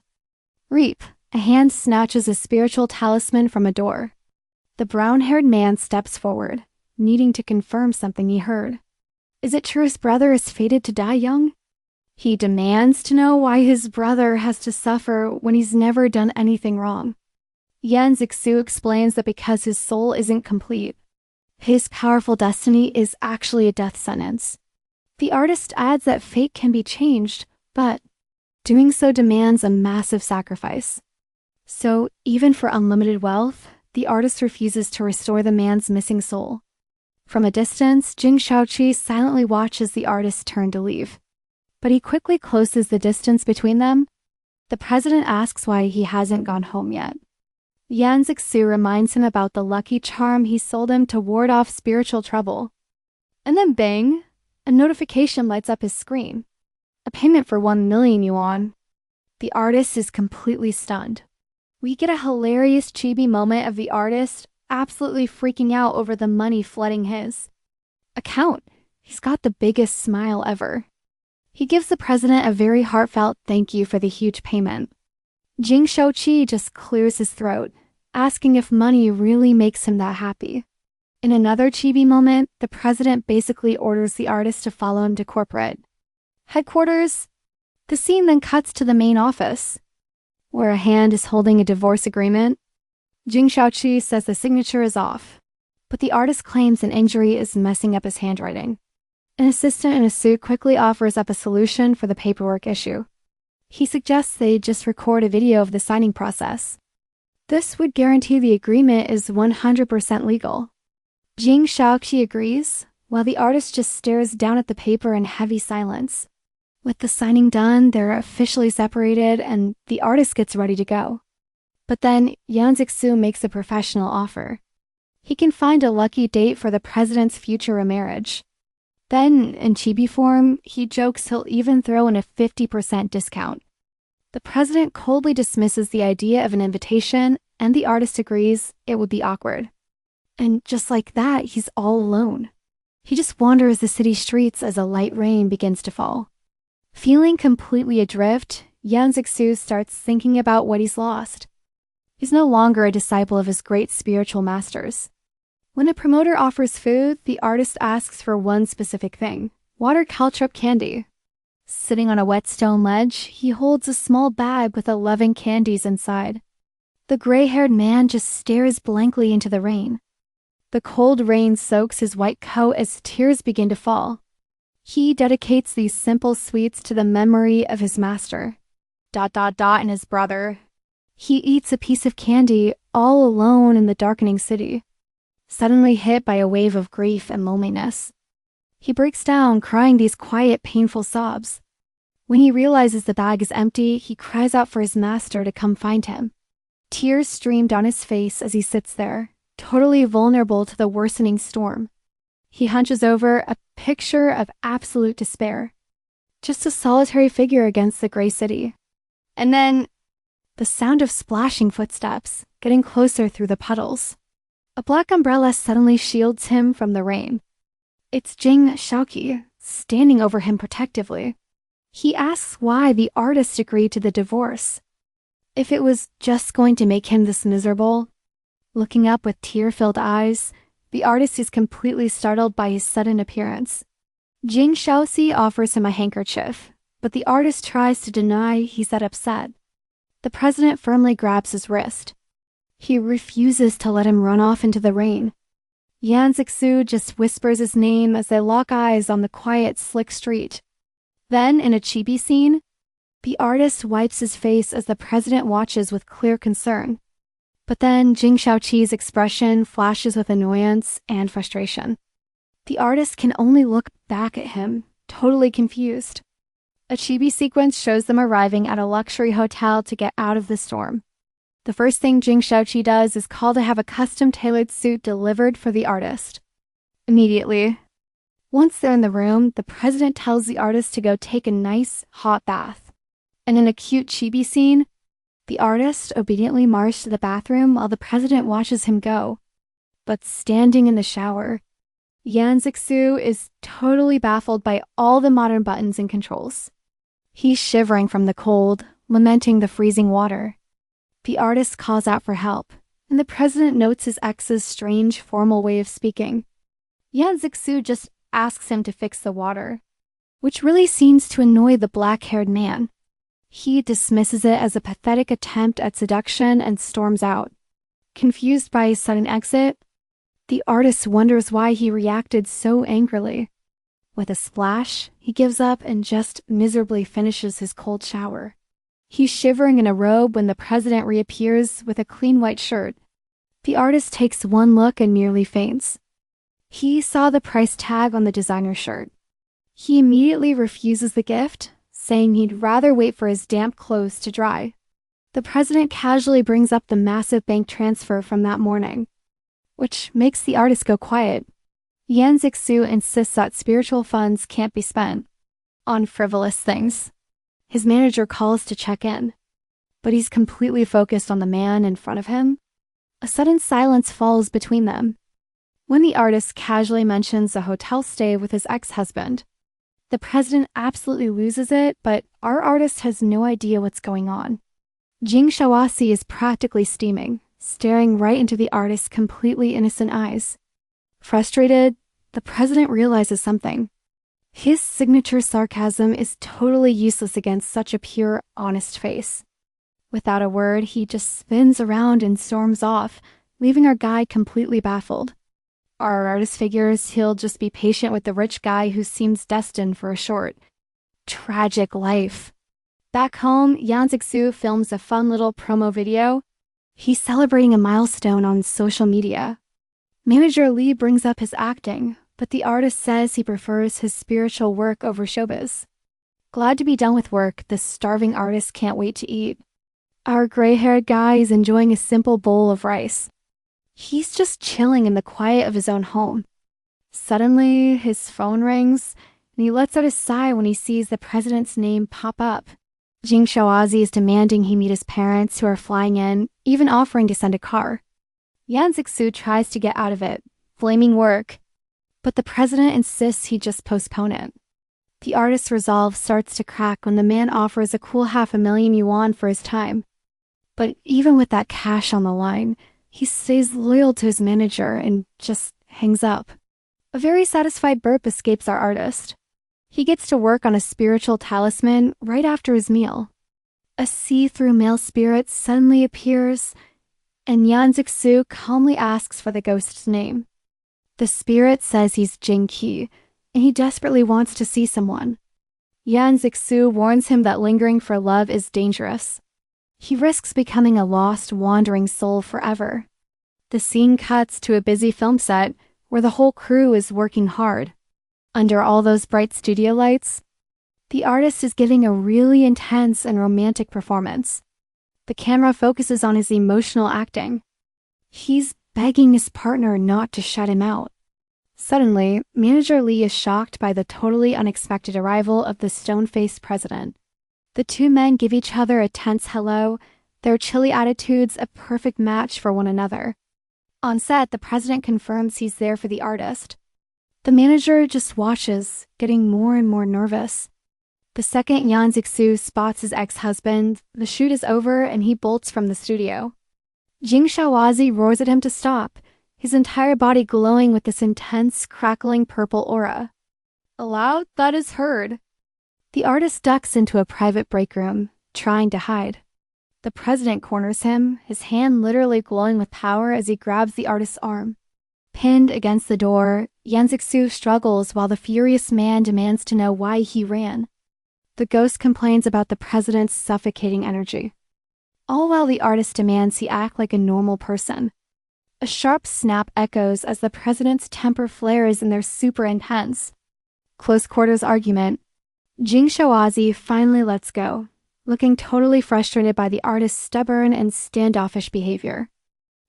Reap, a hand snatches a spiritual talisman from a door. The brown-haired man steps forward, needing to confirm something he heard. Is it true his brother is fated to die young? He demands to know why his brother has to suffer when he's never done anything wrong. Yan Zixiu explains that because his soul isn't complete, his powerful destiny is actually a death sentence. The artist adds that fate can be changed, but doing so demands a massive sacrifice. So, even for unlimited wealth, the artist refuses to restore the man's missing soul. From a distance, Jing Shaoqi silently watches the artist turn to leave. But he quickly closes the distance between them. The president asks why he hasn't gone home yet. Yan Zixiu reminds him about the lucky charm he sold him to ward off spiritual trouble. And then bang, a notification lights up his screen. A payment for 1 million yuan. The artist is completely stunned. We get a hilarious chibi moment of the artist absolutely freaking out over the money flooding his account. He's got the biggest smile ever. He gives the president a very heartfelt thank you for the huge payment. Jing Shaoqi just clears his throat, asking if money really makes him that happy. In another chibi moment, the president basically orders the artist to follow him to corporate headquarters. The scene then cuts to the main office, where a hand is holding a divorce agreement. Jing Shaoqi says the signature is off, but the artist claims an injury is messing up his handwriting. An assistant in a suit quickly offers up a solution for the paperwork issue. He suggests they just record a video of the signing process. This would guarantee the agreement is 100% legal. Jing Shaoqi agrees, while the artist just stares down at the paper in heavy silence. With the signing done, they're officially separated and the artist gets ready to go. But then Yan Zixiu makes a professional offer. He can find a lucky date for the president's future remarriage. Then, in chibi form, he jokes he'll even throw in a 50% discount. The president coldly dismisses the idea of an invitation, and the artist agrees it would be awkward. And just like that, he's all alone. He just wanders the city streets as a light rain begins to fall. Feeling completely adrift, Yan Zixiu starts thinking about what he's lost. He's no longer a disciple of his great spiritual masters. When a promoter offers food, the artist asks for one specific thing: water caltrop candy. Sitting on a wet stone ledge, he holds a small bag with 11 candies inside. The gray-haired man just stares blankly into the rain. The cold rain soaks his white coat as tears begin to fall. He dedicates these simple sweets to the memory of his master. ... and his brother. He eats a piece of candy all alone in the darkening city, suddenly hit by a wave of grief and loneliness. He breaks down, crying these quiet, painful sobs. When he realizes the bag is empty, he cries out for his master to come find him. Tears stream down his face as he sits there, totally vulnerable to the worsening storm. He hunches over, a picture of absolute despair. Just a solitary figure against the gray city. And then, the sound of splashing footsteps, getting closer through the puddles. A black umbrella suddenly shields him from the rain. It's Jing Shaoqi, standing over him protectively. He asks why the artist agreed to the divorce. If it was just going to make him this miserable. Looking up with tear-filled eyes, the artist is completely startled by his sudden appearance. Jing Shaoqi offers him a handkerchief, but the artist tries to deny he's that upset. The president firmly grabs his wrist. He refuses to let him run off into the rain. Yan Zixiu just whispers his name as they lock eyes on the quiet, slick street. Then, in a chibi scene, the artist wipes his face as the president watches with clear concern. But then Jing Shaoqi's expression flashes with annoyance and frustration. The artist can only look back at him, totally confused. A chibi sequence shows them arriving at a luxury hotel to get out of the storm. The first thing Jing Shaoqi does is call to have a custom-tailored suit delivered for the artist. Immediately. Once they're in the room, the president tells the artist to go take a nice, hot bath. And in a cute chibi scene, the artist obediently marches to the bathroom while the president watches him go. But standing in the shower, Yan Zixiu is totally baffled by all the modern buttons and controls. He's shivering from the cold, lamenting the freezing water. The artist calls out for help, and the president notes his ex's strange, formal way of speaking. Yan Zixiu just asks him to fix the water, which really seems to annoy the black-haired man. He dismisses it as a pathetic attempt at seduction and storms out. Confused by his sudden exit, the artist wonders why he reacted so angrily. With a splash, he gives up and just miserably finishes his cold shower. He's shivering in a robe when the president reappears with a clean white shirt. The artist takes one look and nearly faints. He saw the price tag on the designer shirt. He immediately refuses the gift, saying he'd rather wait for his damp clothes to dry. The president casually brings up the massive bank transfer from that morning, which makes the artist go quiet. Yan Zixiu insists that spiritual funds can't be spent on frivolous things. His manager calls to check in, but he's completely focused on the man in front of him. A sudden silence falls between them. When the artist casually mentions a hotel stay with his ex-husband, the president absolutely loses it, but our artist has no idea what's going on. Jing Shaoqi is practically steaming, staring right into the artist's completely innocent eyes. Frustrated, the president realizes something. His signature sarcasm is totally useless against such a pure, honest face. Without a word, he just spins around and storms off, leaving our guy completely baffled. Our artist figures he'll just be patient with the rich guy who seems destined for a short, tragic life. Back home, Yan Zixiu films a fun little promo video. He's celebrating a milestone on social media. Manager Lee brings up his acting, but the artist says he prefers his spiritual work over showbiz. Glad to be done with work, the starving artist can't wait to eat. Our gray-haired guy is enjoying a simple bowl of rice. He's just chilling in the quiet of his own home. Suddenly, his phone rings, and he lets out a sigh when he sees the president's name pop up. Jing Shaoqi is demanding he meet his parents who are flying in, even offering to send a car. Yan Zixiu tries to get out of it, blaming work, but the president insists he just postpone it. The artist's resolve starts to crack when the man offers a cool 500,000 yuan for his time. But even with that cash on the line, he stays loyal to his manager and just hangs up. A very satisfied burp escapes our artist. He gets to work on a spiritual talisman right after his meal. A see-through male spirit suddenly appears, and Yan Zixiu calmly asks for the ghost's name. The spirit says he's Jing Qi, and he desperately wants to see someone. Yan Zixiu warns him that lingering for love is dangerous. He risks becoming a lost, wandering soul forever. The scene cuts to a busy film set where the whole crew is working hard. Under all those bright studio lights, the artist is giving a really intense and romantic performance. The camera focuses on his emotional acting. He's begging his partner not to shut him out. Suddenly, Manager Lee is shocked by the totally unexpected arrival of the stone-faced president. The two men give each other a tense hello, their chilly attitudes a perfect match for one another. On set, the president confirms he's there for the artist. The manager just watches, getting more and more nervous. The second Yan Zixiu spots his ex-husband, the shoot is over and he bolts from the studio. Jing Shaoqi roars at him to stop, his entire body glowing with this intense, crackling purple aura. A loud thud is heard. The artist ducks into a private break room, trying to hide. The president corners him, his hand literally glowing with power as he grabs the artist's arm. Pinned against the door, Yan Zixiu struggles while the furious man demands to know why he ran. The ghost complains about the president's suffocating energy. All while the artist demands he act like a normal person. A sharp snap echoes as the president's temper flares and they're super intense. Close quarters argument. Jing Shaoqi finally lets go, looking totally frustrated by the artist's stubborn and standoffish behavior.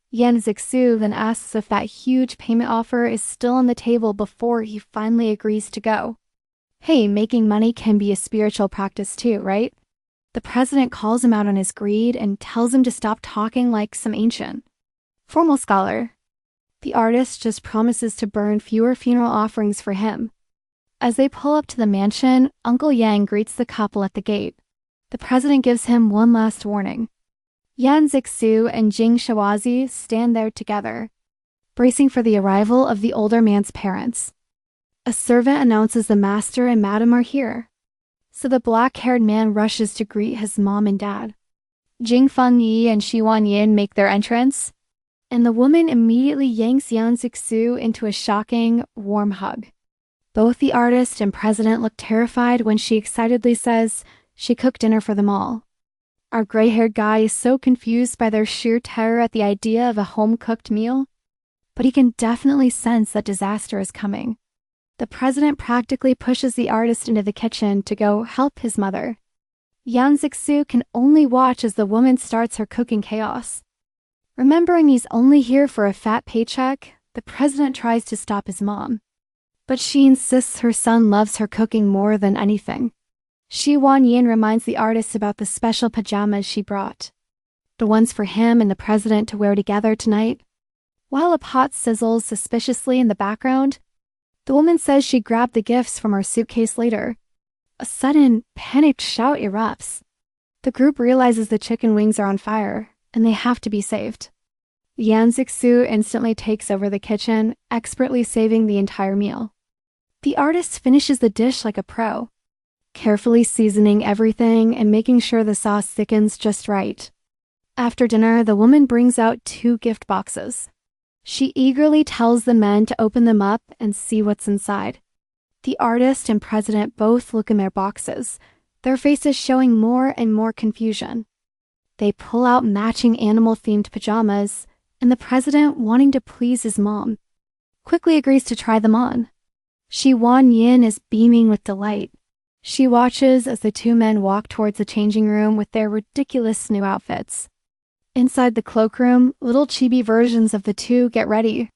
Yan Zixiu then asks if that huge payment offer is still on the table before he finally agrees to go. Hey, making money can be a spiritual practice too, right? The president calls him out on his greed and tells him to stop talking like some ancient, formal scholar. The artist just promises to burn fewer funeral offerings for him. As they pull up to the mansion, Uncle Yang greets the couple at the gate. The president gives him one last warning. Yan Zixiu and Jing Shaoqi stand there together, bracing for the arrival of the older man's parents. A servant announces the master and madam are here, so the black-haired man rushes to greet his mom and dad. Jing Fengyi and Shi Wanyin make their entrance, and the woman immediately yanks Yan Zixiu into a shocking, warm hug. Both the artist and president look terrified when she excitedly says she cooked dinner for them all. Our gray-haired guy is so confused by their sheer terror at the idea of a home-cooked meal, but he can definitely sense that disaster is coming. The president practically pushes the artist into the kitchen to go help his mother. Yan Zixiu can only watch as the woman starts her cooking chaos. Remembering he's only here for a fat paycheck, the president tries to stop his mom. But she insists her son loves her cooking more than anything. Shi Wanyin reminds the artist about the special pajamas she brought, the ones for him and the president to wear together tonight. While a pot sizzles suspiciously in the background, the woman says she grabbed the gifts from her suitcase later. A sudden, panicked shout erupts. The group realizes the chicken wings are on fire, and they have to be saved. Yan Zixiu instantly takes over the kitchen, expertly saving the entire meal. The artist finishes the dish like a pro, carefully seasoning everything and making sure the sauce thickens just right. After dinner, the woman brings out 2 gift boxes. She eagerly tells the men to open them up and see what's inside. The artist and president both look in their boxes, their faces showing more and more confusion. They pull out matching animal-themed pajamas, and the president, wanting to please his mom, quickly agrees to try them on. Shi Wanyin is beaming with delight. She watches as the 2 men walk towards the changing room with their ridiculous new outfits. Inside the cloakroom, little chibi versions of the 2 get ready.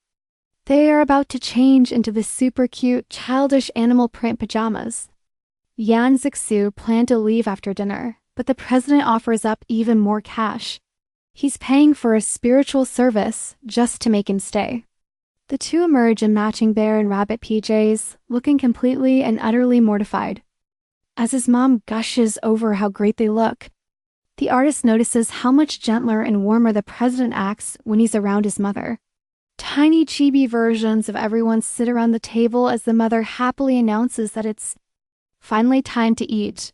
They are about to change into the super cute, childish animal print pajamas. Yan Zixiu planned to leave after dinner, but the president offers up even more cash. He's paying for a spiritual service just to make him stay. The 2 emerge in matching bear and rabbit PJs, looking completely and utterly mortified. As his mom gushes over how great they look, The artist notices how much gentler and warmer the president acts when he's around his mother. Tiny chibi versions of everyone sit around the table as the mother happily announces that it's finally time to eat.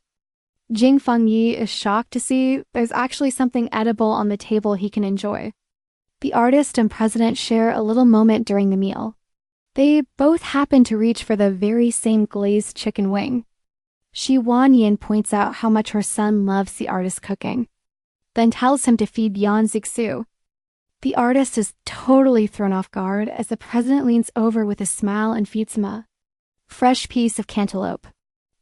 Jing Fengyi is shocked to see there's actually something edible on the table he can enjoy. The artist and president share a little moment during the meal. They both happen to reach for the very same glazed chicken wing. Shi Wanyin points out how much her son loves the artist's cooking, then tells him to feed Yan Zixiu. The artist is totally thrown off guard as the president leans over with a smile and feeds him a fresh piece of cantaloupe.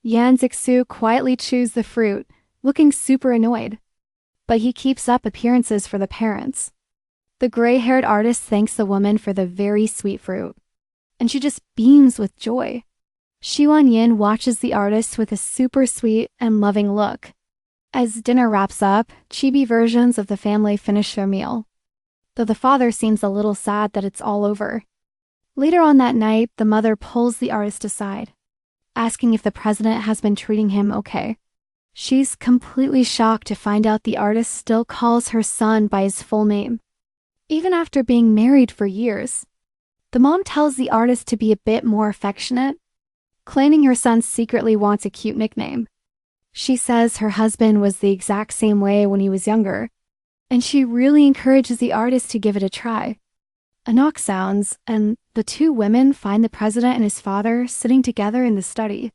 Yan Zixiu quietly chews the fruit, looking super annoyed. But he keeps up appearances for the parents. The gray-haired artist thanks the woman for the very sweet fruit, and she just beams with joy. Shi Wanyin watches the artist with a super sweet and loving look. As dinner wraps up, chibi versions of the family finish their meal, though the father seems a little sad that it's all over. Later on that night, the mother pulls the artist aside, asking if the president has been treating him okay. She's completely shocked to find out the artist still calls her son by his full name, even after being married for years. The mom tells the artist to be a bit more affectionate, claiming her son secretly wants a cute nickname. She says her husband was the exact same way when he was younger, and she really encourages the artist to give it a try. A knock sounds, and the two women find the president and his father sitting together in the study.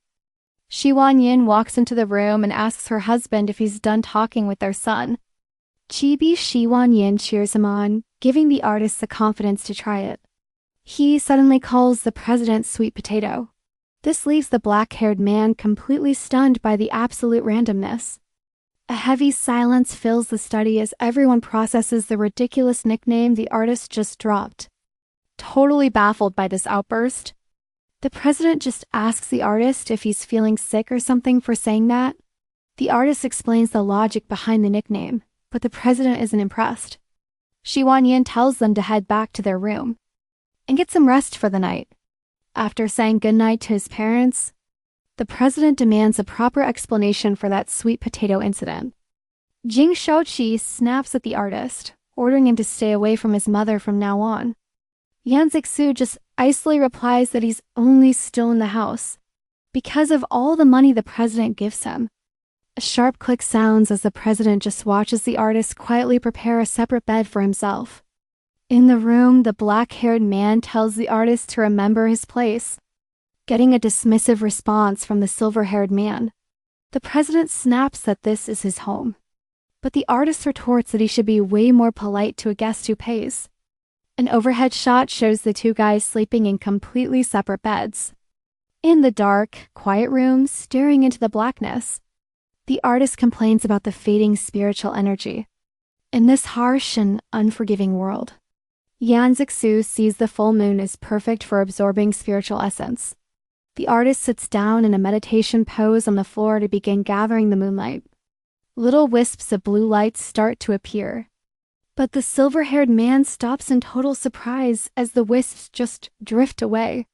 Shi Wanyin walks into the room and asks her husband if he's done talking with their son. Chibi Shi Wanyin cheers him on, giving the artist the confidence to try it. He suddenly calls the president sweet potato. This leaves the black-haired man completely stunned by the absolute randomness. A heavy silence fills the study as everyone processes the ridiculous nickname the artist just dropped. Totally baffled by this outburst, the president just asks the artist if he's feeling sick or something for saying that. The artist explains the logic behind the nickname, but the president isn't impressed. Shi Wanyin tells them to head back to their room and get some rest for the night. After saying goodnight to his parents, the president demands a proper explanation for that sweet potato incident. Jing Shaoqi snaps at the artist, ordering him to stay away from his mother from now on. Yan Zixiu just icily replies that he's only still in the house because of all the money the president gives him. A sharp click sounds as the president just watches the artist quietly prepare a separate bed for himself. In the room, the black-haired man tells the artist to remember his place, getting a dismissive response from the silver-haired man. The president snaps that this is his home, but the artist retorts that he should be way more polite to a guest who pays. An overhead shot shows the two guys sleeping in completely separate beds. In the dark, quiet room, staring into the blackness, the artist complains about the fading spiritual energy in this harsh and unforgiving world. Yan Zixiu sees the full moon as perfect for absorbing spiritual essence. The artist sits down in a meditation pose on the floor to begin gathering the moonlight. Little wisps of blue light start to appear, but the silver-haired man stops in total surprise as the wisps just drift away.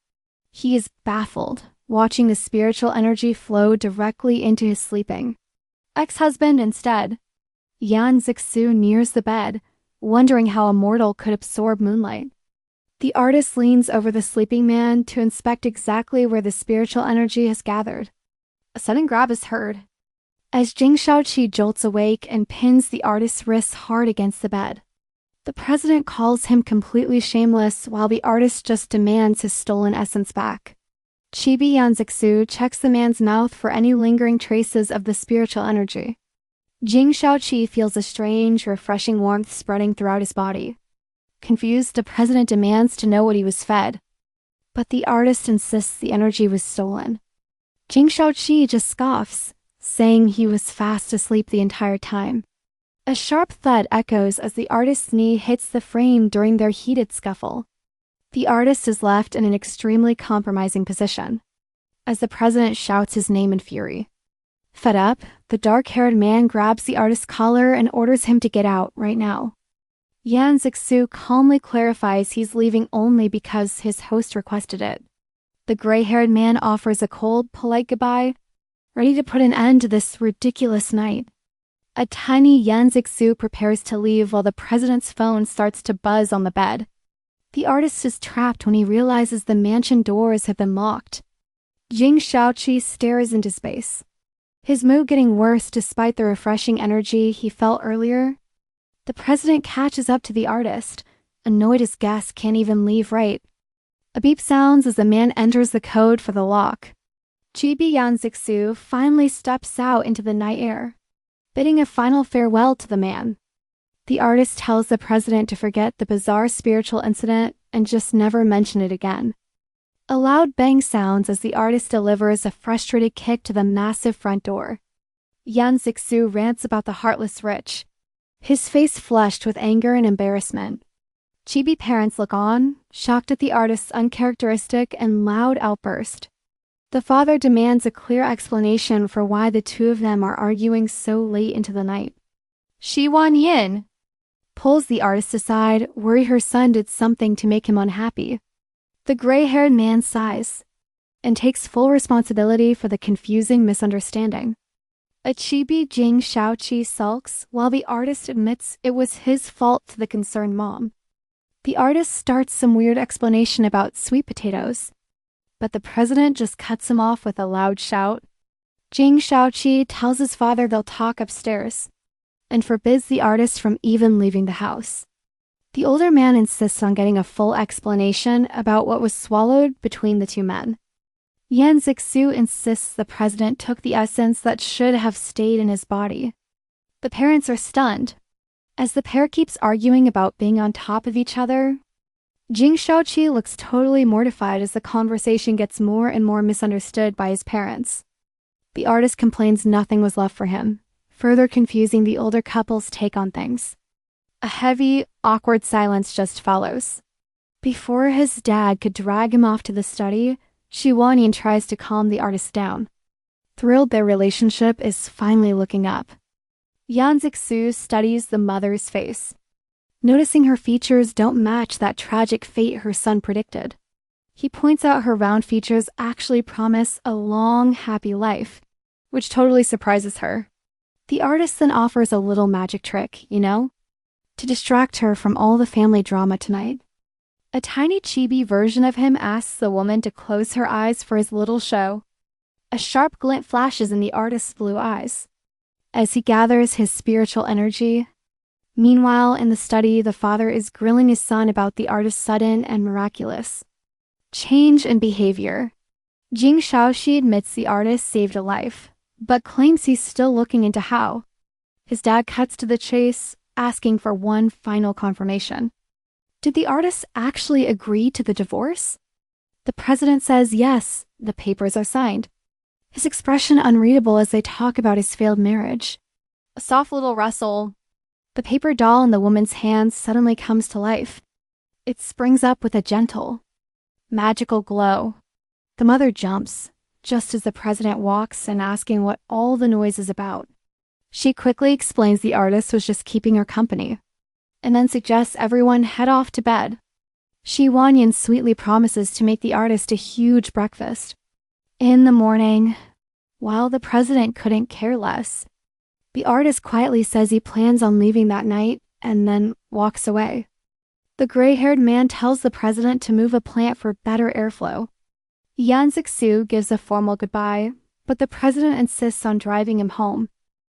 He is baffled, watching the spiritual energy flow directly into his sleeping ex-husband instead. Yan Zixiu nears the bed, wondering how a mortal could absorb moonlight. The artist leans over the sleeping man to inspect exactly where the spiritual energy has gathered. A sudden grab is heard, as Jing Shaoqi jolts awake and pins the artist's wrists hard against the bed. The president calls him completely shameless while the artist just demands his stolen essence back. Chibi Yan Zixiu checks the man's mouth for any lingering traces of the spiritual energy. Jing Shaoqi feels a strange, refreshing warmth spreading throughout his body. Confused, the president demands to know what he was fed, but the artist insists the energy was stolen. Jing Shaoqi just scoffs, saying he was fast asleep the entire time. A sharp thud echoes as the artist's knee hits the frame during their heated scuffle. The artist is left in an extremely compromising position, as the president shouts his name in fury. Fed up, the dark-haired man grabs the artist's collar and orders him to get out right now. Yan Zixiu calmly clarifies he's leaving only because his host requested it. The gray-haired man offers a cold, polite goodbye, ready to put an end to this ridiculous night. A tiny Yan Zixiu prepares to leave while the president's phone starts to buzz on the bed. The artist is trapped when he realizes the mansion doors have been locked. Jing Shaoqi stares into space, his mood getting worse despite the refreshing energy he felt earlier. The president catches up to the artist, annoyed his guest can't even leave right. A beep sounds as the man enters the code for the lock. Chibi Yan Zixiu finally steps out into the night air, bidding a final farewell to the man. The artist tells the president to forget the bizarre spiritual incident and just never mention it again. A loud bang sounds as the artist delivers a frustrated kick to the massive front door. Yan Zixiu rants about the heartless rich, his face flushed with anger and embarrassment. Chibi parents look on, shocked at the artist's uncharacteristic and loud outburst. The father demands a clear explanation for why the two of them are arguing so late into the night. Shi Wan Yin pulls the artist aside, worried her son did something to make him unhappy. The gray-haired man sighs and takes full responsibility for the confusing misunderstanding. A chibi Jing Shaoqi sulks while the artist admits it was his fault to the concerned mom. The artist starts some weird explanation about sweet potatoes, but the president just cuts him off with a loud shout. Jing Shaoqi tells his father they'll talk upstairs and forbids the artist from even leaving the house. The older man insists on getting a full explanation about what was swallowed between the two men. Yan Zixiu insists the president took the essence that should have stayed in his body. The parents are stunned, as the pair keeps arguing about being on top of each other. Jing Shaoqi looks totally mortified as the conversation gets more and more misunderstood by his parents. The artist complains nothing was left for him, further confusing the older couple's take on things. A heavy, awkward silence just follows. Before his dad could drag him off to the study, Shi Wanyin tries to calm the artist down. Thrilled their relationship is finally looking up. Yan Zixiu studies the mother's face, noticing her features don't match that tragic fate her son predicted. He points out her round features actually promise a long, happy life, which totally surprises her. The artist then offers a little magic trick, to distract her from all the family drama tonight. A tiny chibi version of him asks the woman to close her eyes for his little show. A sharp glint flashes in the artist's blue eyes as he gathers his spiritual energy. Meanwhile, in the study, the father is grilling his son about the artist's sudden and miraculous change in behavior. Jing Shaoqi admits the artist saved a life, but claims he's still looking into how. His dad cuts to the chase, asking for one final confirmation. Did the artist actually agree to the divorce? The president says yes, the papers are signed. His expression unreadable as they talk about his failed marriage. A soft little rustle. The paper doll in the woman's hands suddenly comes to life. It springs up with a gentle, magical glow. The mother jumps, just as the president walks and asking what all the noise is about. She quickly explains the artist was just keeping her company, and then suggests everyone head off to bed. Shi Wanyin sweetly promises to make the artist a huge breakfast. In the morning, while the president couldn't care less, the artist quietly says he plans on leaving that night and then walks away. The gray-haired man tells the president to move a plant for better airflow. Yan Zixiu gives a formal goodbye, but the president insists on driving him home.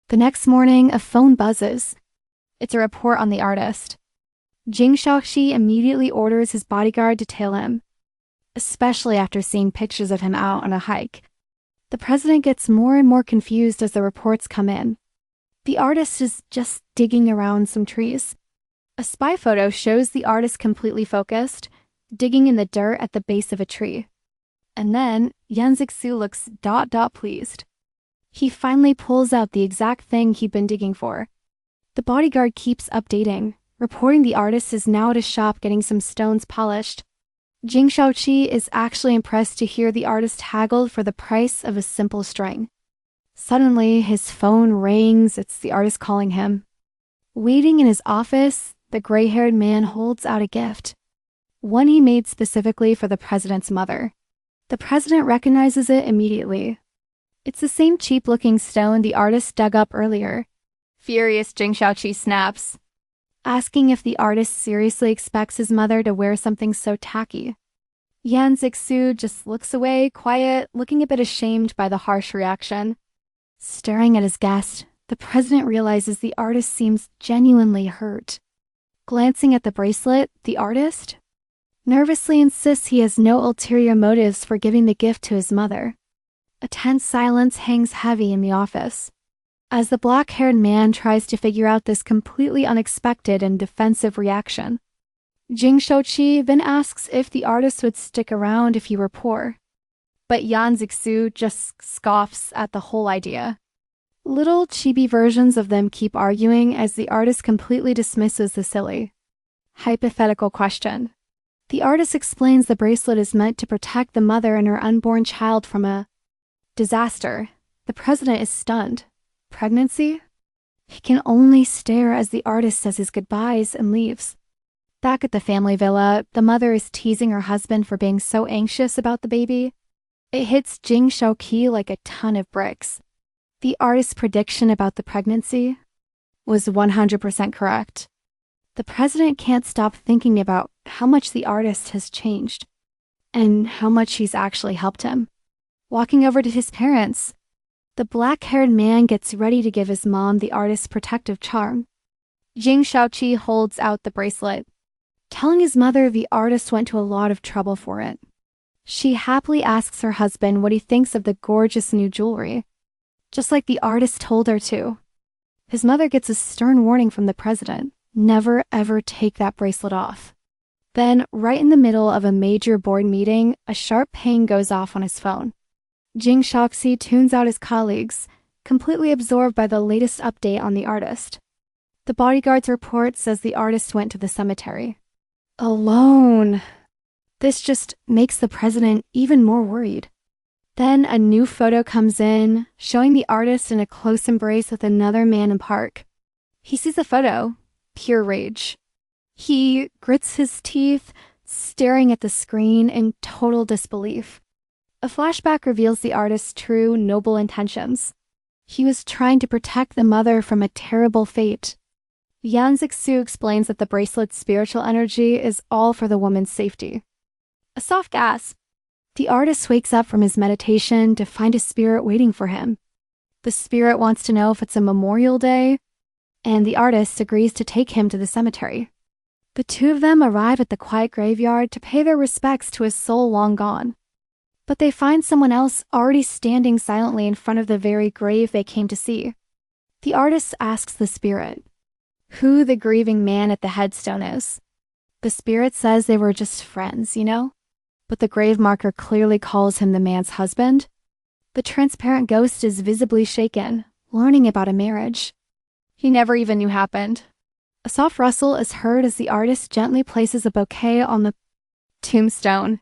The next morning, a phone buzzes. It's a report on the artist. Jing Shaoqi immediately orders his bodyguard to tail him, especially after seeing pictures of him out on a hike. The president gets more and more confused as the reports come in. The artist is just digging around some trees. A spy photo shows the artist completely focused, digging in the dirt at the base of a tree. And then Yan Zixiu looks pleased. He finally pulls out the exact thing he'd been digging for. The bodyguard keeps updating, reporting the artist is now at a shop getting some stones polished. Jing Shaoqi is actually impressed to hear the artist haggled for the price of a simple string. Suddenly, his phone rings. It's the artist calling him. Waiting in his office, the gray-haired man holds out a gift, one he made specifically for the president's mother. The president recognizes it immediately. It's the same cheap-looking stone the artist dug up earlier, Furious Jing Shaoqi snaps, asking if the artist seriously expects his mother to wear something so tacky. Yan Zixiu just looks away, quiet, looking a bit ashamed by the harsh reaction. Staring at his guest, the president realizes the artist seems genuinely hurt. Glancing at the bracelet, the artist nervously insists he has no ulterior motives for giving the gift to his mother. A tense silence hangs heavy in the office, as the black-haired man tries to figure out this completely unexpected and defensive reaction. Jing Shaoqi then asks if the artist would stick around if he were poor, but Yan Zixiu just scoffs at the whole idea. Little chibi versions of them keep arguing as the artist completely dismisses the silly, hypothetical question. The artist explains the bracelet is meant to protect the mother and her unborn child from a disaster. The president is stunned. Pregnancy? He can only stare as the artist says his goodbyes and leaves. Back at the family villa, the mother is teasing her husband for being so anxious about the baby. It hits Jing Shaoqi like a ton of bricks. The artist's prediction about the pregnancy was 100% correct. The president can't stop thinking about how much the artist has changed and how much he's actually helped him. Walking over to his parents, the black-haired man gets ready to give his mom the artist's protective charm. Jing Shaoqi holds out the bracelet, telling his mother the artist went to a lot of trouble for it. She happily asks her husband what he thinks of the gorgeous new jewelry, just like the artist told her to. His mother gets a stern warning from the president. Never ever take that bracelet off. Then, right in the middle of a major board meeting, a sharp ping goes off on his phone. Jing Shaoqi tunes out his colleagues, completely absorbed by the latest update on the artist. The bodyguard's report says the artist went to the cemetery. Alone. This just makes the president even more worried. Then a new photo comes in, showing the artist in a close embrace with another man in park. He sees the photo. Pure rage. He grits his teeth, staring at the screen in total disbelief. A flashback reveals the artist's true, noble intentions. He was trying to protect the mother from a terrible fate. Yan Zixiu explains that the bracelet's spiritual energy is all for the woman's safety. A soft gasp. The artist wakes up from his meditation to find a spirit waiting for him. The spirit wants to know if it's a memorial day, and the artist agrees to take him to the cemetery. The two of them arrive at the quiet graveyard to pay their respects to a soul long gone. But they find someone else already standing silently in front of the very grave they came to see. The artist asks the spirit who the grieving man at the headstone is. The spirit says they were just friends, but the grave marker clearly calls him the man's husband. The transparent ghost is visibly shaken, learning about a marriage he never even knew happened. A soft rustle is heard as the artist gently places a bouquet on the tombstone.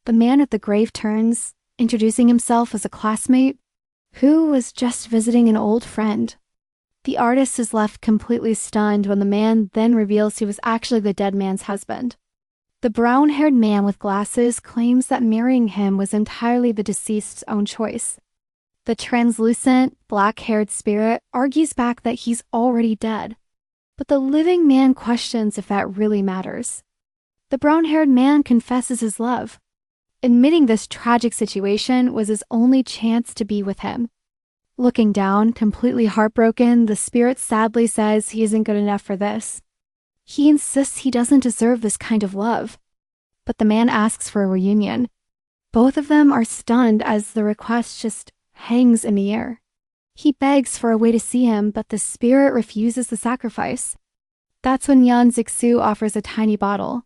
The man at the grave turns, introducing himself as a classmate who was just visiting an old friend. The artist is left completely stunned when the man then reveals he was actually the dead man's husband. The brown-haired man with glasses claims that marrying him was entirely the deceased's own choice. The translucent, black-haired spirit argues back that he's already dead, but the living man questions if that really matters. The brown-haired man confesses his love, admitting this tragic situation was his only chance to be with him. Looking down, completely heartbroken, the spirit sadly says he isn't good enough for this. He insists he doesn't deserve this kind of love, but the man asks for a reunion. Both of them are stunned as the request just hangs in the air. He begs for a way to see him, but the spirit refuses the sacrifice. That's when Yan Zixiu offers a tiny bottle.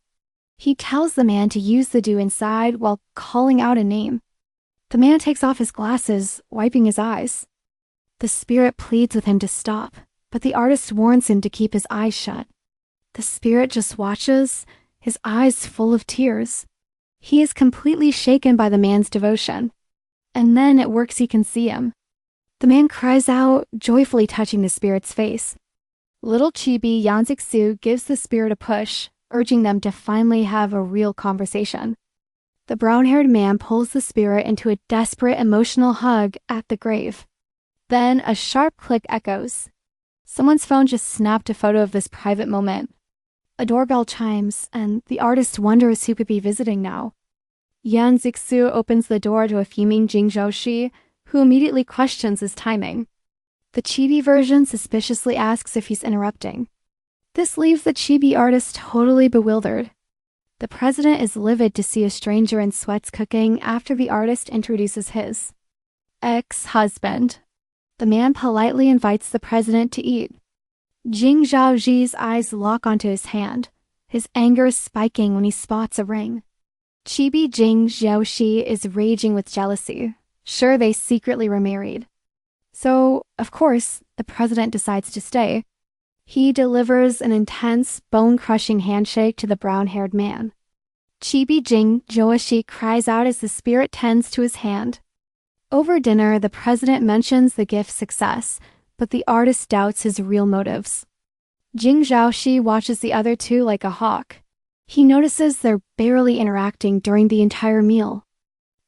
He tells the man to use the dew inside while calling out a name. The man takes off his glasses, wiping his eyes. The spirit pleads with him to stop, but the artist warns him to keep his eyes shut. The spirit just watches, his eyes full of tears. He is completely shaken by the man's devotion. And then it works, he can see him. The man cries out, joyfully touching the spirit's face. Little chibi Yan Zixiu gives the spirit a push, urging them to finally have a real conversation. The brown-haired man pulls the spirit into a desperate emotional hug at the grave. Then a sharp click echoes. Someone's phone just snapped a photo of this private moment. A doorbell chimes, and the artist wonders who could be visiting now. Yan Zixiu opens the door to a fuming Jing Shaoqi, who immediately questions his timing. The chibi version suspiciously asks if he's interrupting. This leaves the chibi artist totally bewildered. The president is livid to see a stranger in sweats cooking after the artist introduces his ex-husband. The man politely invites the president to eat. Jing Shaoqi's eyes lock onto his hand, his anger spiking when he spots a ring. Chibi Jing Shaoqi is raging with jealousy, sure they secretly remarried. So, of course, the president decides to stay. He delivers an intense, bone-crushing handshake to the brown-haired man. Chibi Jing Shaoqi cries out as the spirit tends to his hand. Over dinner, the president mentions the gift's success, but the artist doubts his real motives. Jing Shaoqi watches the other two like a hawk. He notices they're barely interacting during the entire meal.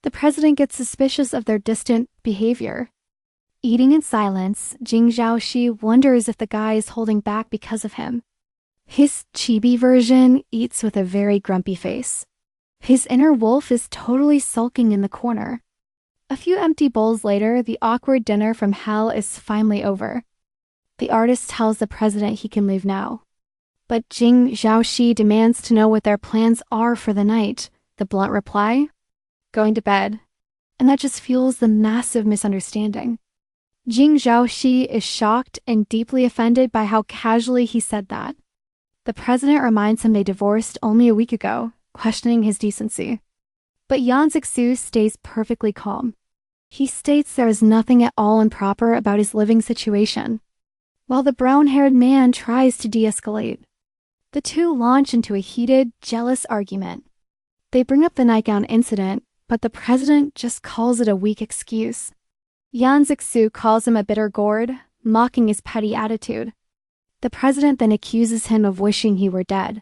The president gets suspicious of their distant behavior. Eating in silence, Jing Shaoqi wonders if the guy is holding back because of him. His chibi version eats with a very grumpy face. His inner wolf is totally sulking in the corner. A few empty bowls later, the awkward dinner from hell is finally over. The artist tells the president he can leave now. But Jing Shaoqi demands to know what their plans are for the night. The blunt reply? Going to bed. And that just fuels the massive misunderstanding. Jing Shaoqi is shocked and deeply offended by how casually he said that. The president reminds him they divorced only a week ago, questioning his decency. But Yan Zixiu stays perfectly calm. He states there is nothing at all improper about his living situation, while the brown-haired man tries to de-escalate. The two launch into a heated, jealous argument. They bring up the nightgown incident, but the president just calls it a weak excuse. Yan Zixiu calls him a bitter gourd, mocking his petty attitude. The president then accuses him of wishing he were dead.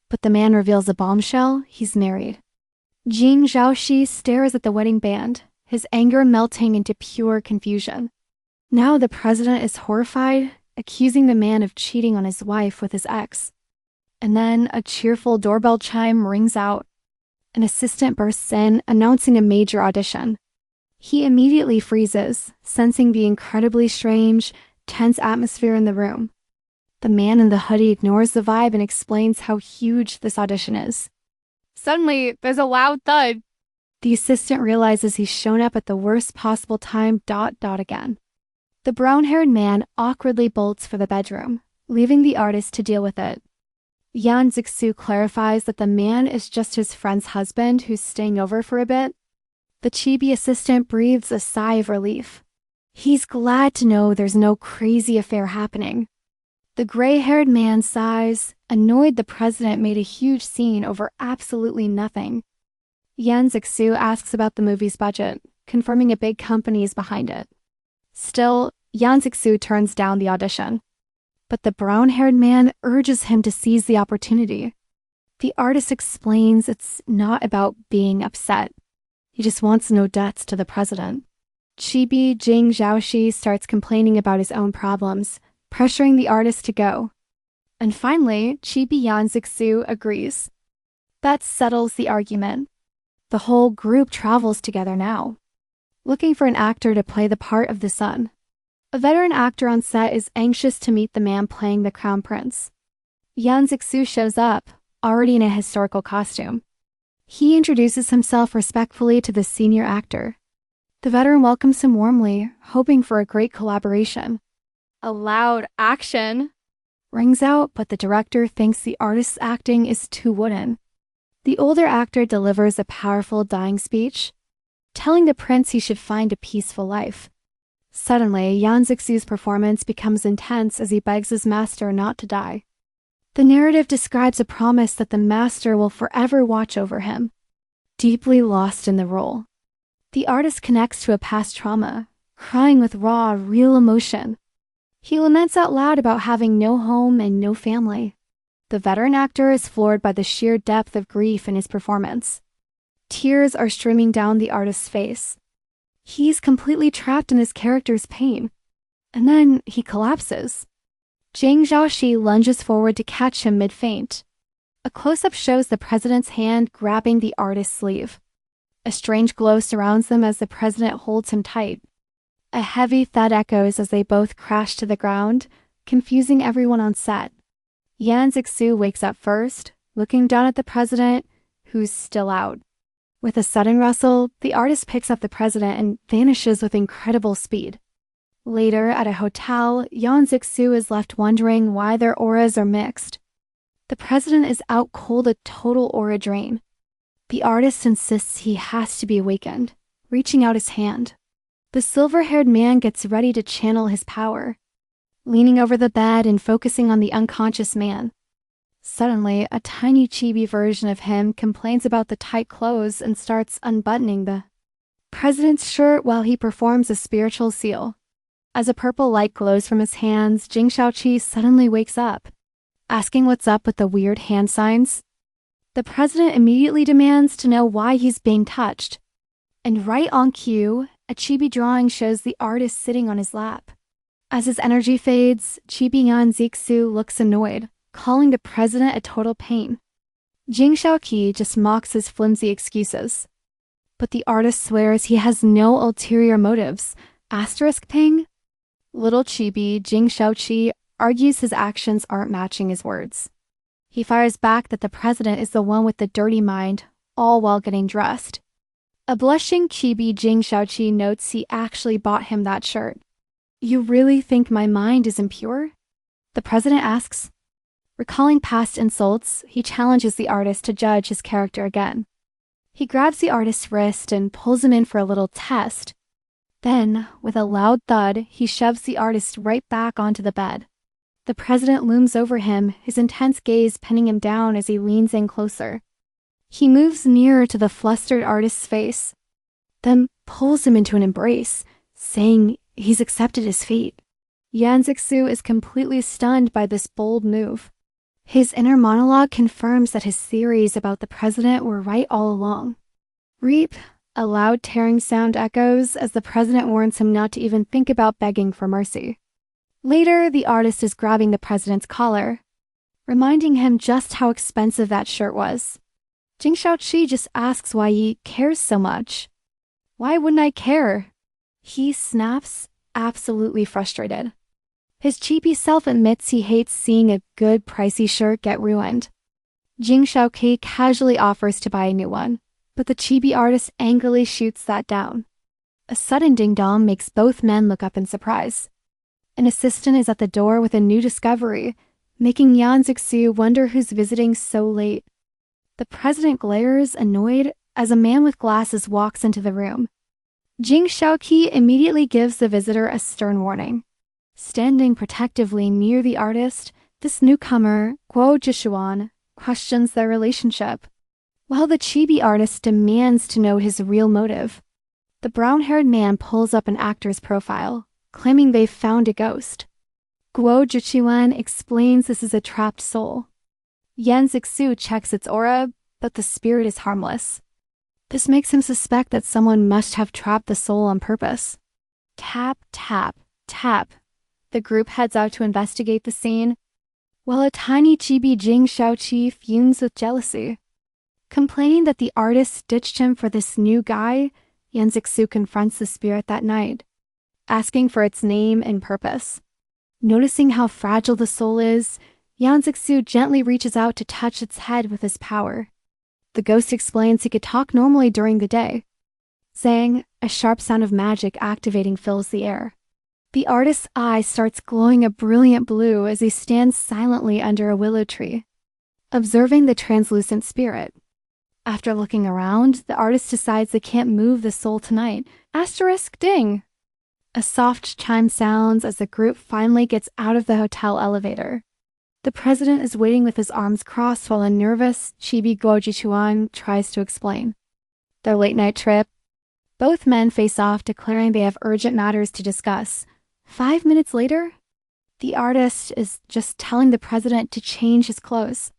But the man reveals a bombshell: he's married. Jing Shaoqi stares at the wedding band, his anger melting into pure confusion. Now the president is horrified, accusing the man of cheating on his wife with his ex. And then a cheerful doorbell chime rings out. An assistant bursts in, announcing a major audition. He immediately freezes, sensing the incredibly strange, tense atmosphere in the room. The man in the hoodie ignores the vibe and explains how huge this audition is. Suddenly, there's a loud thud. The assistant realizes he's shown up at the worst possible time, again. The brown-haired man awkwardly bolts for the bedroom, leaving the artist to deal with it. Yan Zixiu clarifies that the man is just his friend's husband who's staying over for a bit. The chibi assistant breathes a sigh of relief. He's glad to know there's no crazy affair happening. The gray-haired man sighs, annoyed the president made a huge scene over absolutely nothing. Yan Zixiu asks about the movie's budget, confirming a big company is behind it. Still, Yan Zixiu turns down the audition. But the brown-haired man urges him to seize the opportunity. The artist explains it's not about being upset. He just wants no debts to the president. Chibi Jing Shaoqi starts complaining about his own problems, pressuring the artist to go. And finally, Chibi Yan Zixiu agrees. That settles the argument. The whole group travels together now, looking for an actor to play the part of the son. A veteran actor on set is anxious to meet the man playing the crown prince. Yan Zixiu shows up, already in a historical costume. He introduces himself respectfully to the senior actor. The veteran welcomes him warmly, hoping for a great collaboration. A loud action rings out, but the director thinks the artist's acting is too wooden. The older actor delivers a powerful dying speech, telling the prince he should find a peaceful life. Suddenly, Yan Zixiu's performance becomes intense as he begs his master not to die. The narrative describes a promise that the master will forever watch over him. Deeply lost in the role, the artist connects to a past trauma, crying with raw, real emotion. He laments out loud about having no home and no family. The veteran actor is floored by the sheer depth of grief in his performance. Tears are streaming down the artist's face. He's completely trapped in his character's pain. And then he collapses. Jing Shaoqi lunges forward to catch him mid-faint. A close-up shows the president's hand grabbing the artist's sleeve. A strange glow surrounds them as the president holds him tight. A heavy thud echoes as they both crash to the ground, confusing everyone on set. Yan Zixiu wakes up first, looking down at the president, who's still out. With a sudden rustle, the artist picks up the president and vanishes with incredible speed. Later, at a hotel, Yan Zixiu is left wondering why their auras are mixed. The president is out cold, a total aura drain. The artist insists he has to be awakened, reaching out his hand. The silver-haired man gets ready to channel his power, leaning over the bed and focusing on the unconscious man. Suddenly, a tiny chibi version of him complains about the tight clothes and starts unbuttoning the president's shirt while he performs a spiritual seal. As a purple light glows from his hands, Jing Shaoqi suddenly wakes up, asking what's up with the weird hand signs. The president immediately demands to know why he's being touched. And right on cue, a chibi drawing shows the artist sitting on his lap. As his energy fades, Chibi Yan Zixiu looks annoyed, calling the president a total pain. Jing Shaoqi just mocks his flimsy excuses. But the artist swears he has no ulterior motives. Asterisk ping? Little chibi Jing Shaoqi argues his actions aren't matching his words. He fires back that the president is the one with the dirty mind, all while getting dressed. A blushing chibi Jing Shaoqi notes he actually bought him that shirt. You really think my mind is impure? The president asks. Recalling past insults, he challenges the artist to judge his character again. He grabs the artist's wrist and pulls him in for a little test. Then, with a loud thud, he shoves the artist right back onto the bed. The president looms over him, his intense gaze pinning him down as he leans in closer. He moves nearer to the flustered artist's face, then pulls him into an embrace, saying he's accepted his fate. Yan Zixiu is completely stunned by this bold move. His inner monologue confirms that his theories about the president were right all along. Reap, a loud tearing sound echoes as the president warns him not to even think about begging for mercy. Later, the artist is grabbing the president's collar, reminding him just how expensive that shirt was. Jing Shaoqi just asks why he cares so much. Why wouldn't I care? He snaps, absolutely frustrated. His chibi self admits he hates seeing a good pricey shirt get ruined. Jing Shaoqi casually offers to buy a new one, but the chibi artist angrily shoots that down. A sudden ding-dong makes both men look up in surprise. An assistant is at the door with a new discovery, making Yan Zixiu wonder who's visiting so late. The president glares, annoyed, as a man with glasses walks into the room. Jing Shaoqi immediately gives the visitor a stern warning. Standing protectively near the artist, this newcomer, Guo Jishuan, questions their relationship, while the chibi artist demands to know his real motive. The brown-haired man pulls up an actor's profile, claiming they've found a ghost. Guo Jishuan explains this is a trapped soul. Yan Zixiu checks its aura, but the spirit is harmless. This makes him suspect that someone must have trapped the soul on purpose. Tap, tap, tap. The group heads out to investigate the scene, while a tiny chibi Jing Shaoqi fumes with jealousy. Complaining that the artist ditched him for this new guy, Yan Zixiu confronts the spirit that night, asking for its name and purpose. Noticing how fragile the soul is, Yan Zixiu gently reaches out to touch its head with his power. The ghost explains he could talk normally during the day. Zang, a sharp sound of magic activating fills the air. The artist's eye starts glowing a brilliant blue as he stands silently under a willow tree, observing the translucent spirit. After looking around, the artist decides they can't move the soul tonight. Asterisk ding! A soft chime sounds as the group finally gets out of the hotel elevator. The president is waiting with his arms crossed while a nervous chibi Guo Jishuan tries to explain their late-night trip. Both men face off, declaring they have urgent matters to discuss. 5 minutes later, the artist is just telling the president to change his clothes.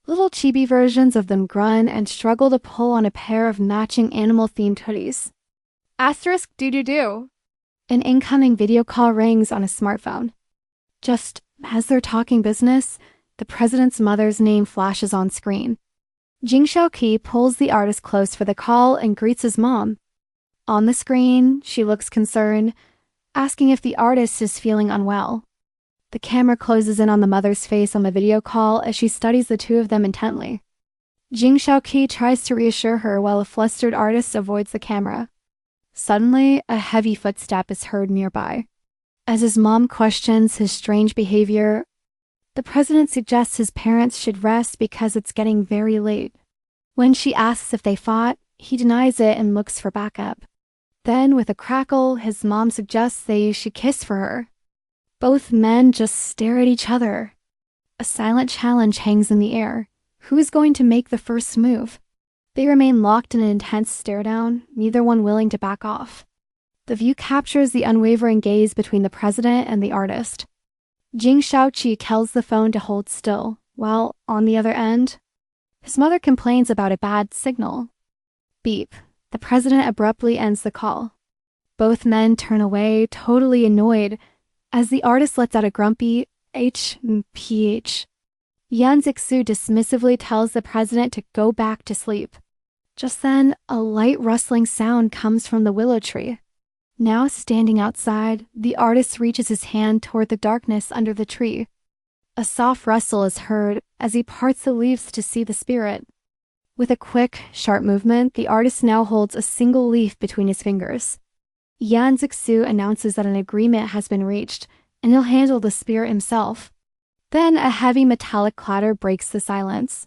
Little chibi versions of them grunt and struggle to pull on a pair of matching animal-themed hoodies. Asterisk doo-doo-doo. An incoming video call rings on a smartphone. Just as they're talking business, the president's mother's name flashes on screen. Jing Shaoqi pulls the artist close for the call and greets his mom. On the screen, she looks concerned, asking if the artist is feeling unwell. The camera closes in on the mother's face on the video call as she studies the two of them intently. Jing Shaoqi tries to reassure her while a flustered artist avoids the camera. Suddenly, a heavy footstep is heard nearby. As his mom questions his strange behavior, the president suggests his parents should rest because it's getting very late. When she asks if they fought, he denies it and looks for backup. Then, with a crackle, his mom suggests they should kiss for her. Both men just stare at each other. A silent challenge hangs in the air. Who is going to make the first move? They remain locked in an intense stare-down, neither one willing to back off. The view captures the unwavering gaze between the president and the artist. Jing Shaoqi tells the phone to hold still, while, on the other end, his mother complains about a bad signal. Beep. The president abruptly ends the call. Both men turn away, totally annoyed, as the artist lets out a grumpy H-P-H. Yan Zixiu dismissively tells the president to go back to sleep. Just then, a light rustling sound comes from the willow tree. Now standing outside, the artist reaches his hand toward the darkness under the tree. A soft rustle is heard as he parts the leaves to see the spirit. With a quick, sharp movement, the artist now holds a single leaf between his fingers. Yan Zixiu announces that an agreement has been reached, and he'll handle the spirit himself. Then a heavy metallic clatter breaks the silence.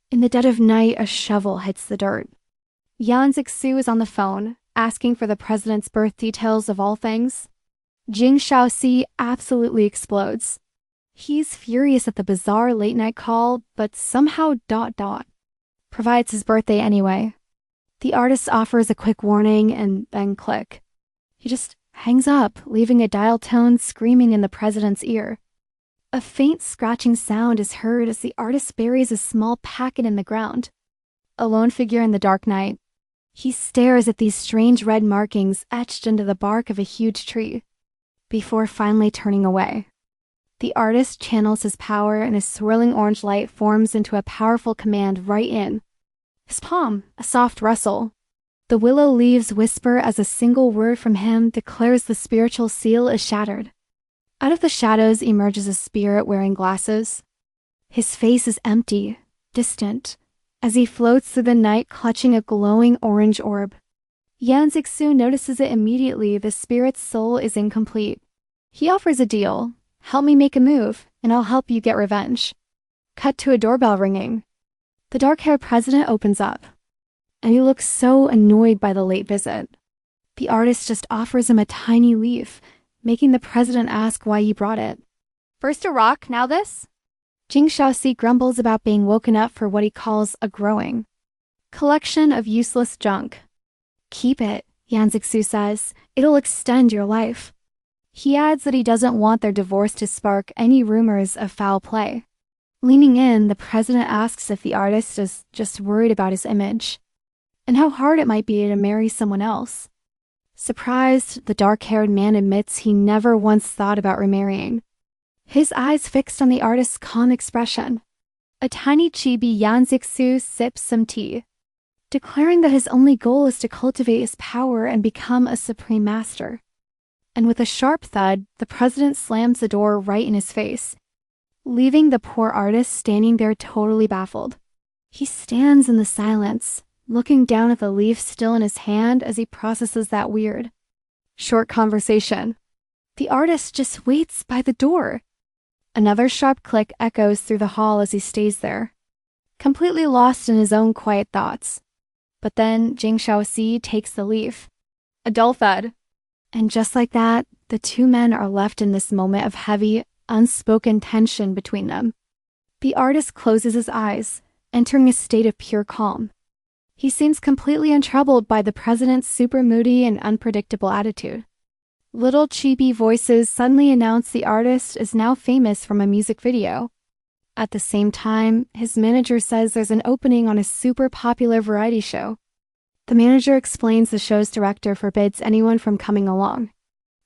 In the dead of night, a shovel hits the dirt. Yan Zixiu is on the phone, asking for the president's birth details of all things. Jing Shaoqi absolutely explodes. He's furious at the bizarre late-night call, but somehow ... provides his birthday anyway. The artist offers a quick warning and then click. He just hangs up, leaving a dial tone screaming in the president's ear. A faint scratching sound is heard as the artist buries a small packet in the ground. A lone figure in the dark night. He stares at these strange red markings etched into the bark of a huge tree, before finally turning away. The artist channels his power and a swirling orange light forms into a powerful command right in his palm, a soft rustle. The willow leaves whisper as a single word from him declares the spiritual seal is shattered. Out of the shadows emerges a spirit wearing glasses. His face is empty, distant, as he floats through the night clutching a glowing orange orb. Yan Zixiu notices it immediately. The spirit's soul is incomplete. He offers a deal. Help me make a move, and I'll help you get revenge. Cut to a doorbell ringing. The dark-haired president opens up, and he looks so annoyed by the late visit. The artist just offers him a tiny leaf, making the president ask why he brought it. First a rock, now this? Jing Shaoqi grumbles about being woken up for what he calls a growing collection of useless junk. Keep it, Yan Zixiu says. It'll extend your life. He adds that he doesn't want their divorce to spark any rumors of foul play. Leaning in, the president asks if the artist is just worried about his image, and how hard it might be to marry someone else. Surprised, the dark-haired man admits he never once thought about remarrying. His eyes fixed on the artist's calm expression. A tiny chibi Yan Zixiu sips some tea, declaring that his only goal is to cultivate his power and become a supreme master. And with a sharp thud, the president slams the door right in his face, leaving the poor artist standing there totally baffled. He stands in the silence, looking down at the leaf still in his hand as he processes that weird, short conversation. The artist just waits by the door. Another sharp click echoes through the hall as he stays there, completely lost in his own quiet thoughts. But then Jing Shaoqi takes the leaf. A dull thud. And just like that, the two men are left in this moment of heavy, unspoken tension between them. The artist closes his eyes, entering a state of pure calm. He seems completely untroubled by the president's super moody and unpredictable attitude. Little chibi voices suddenly announce the artist is now famous from a music video. At the same time, his manager says there's an opening on a super popular variety show. The manager explains the show's director forbids anyone from coming along.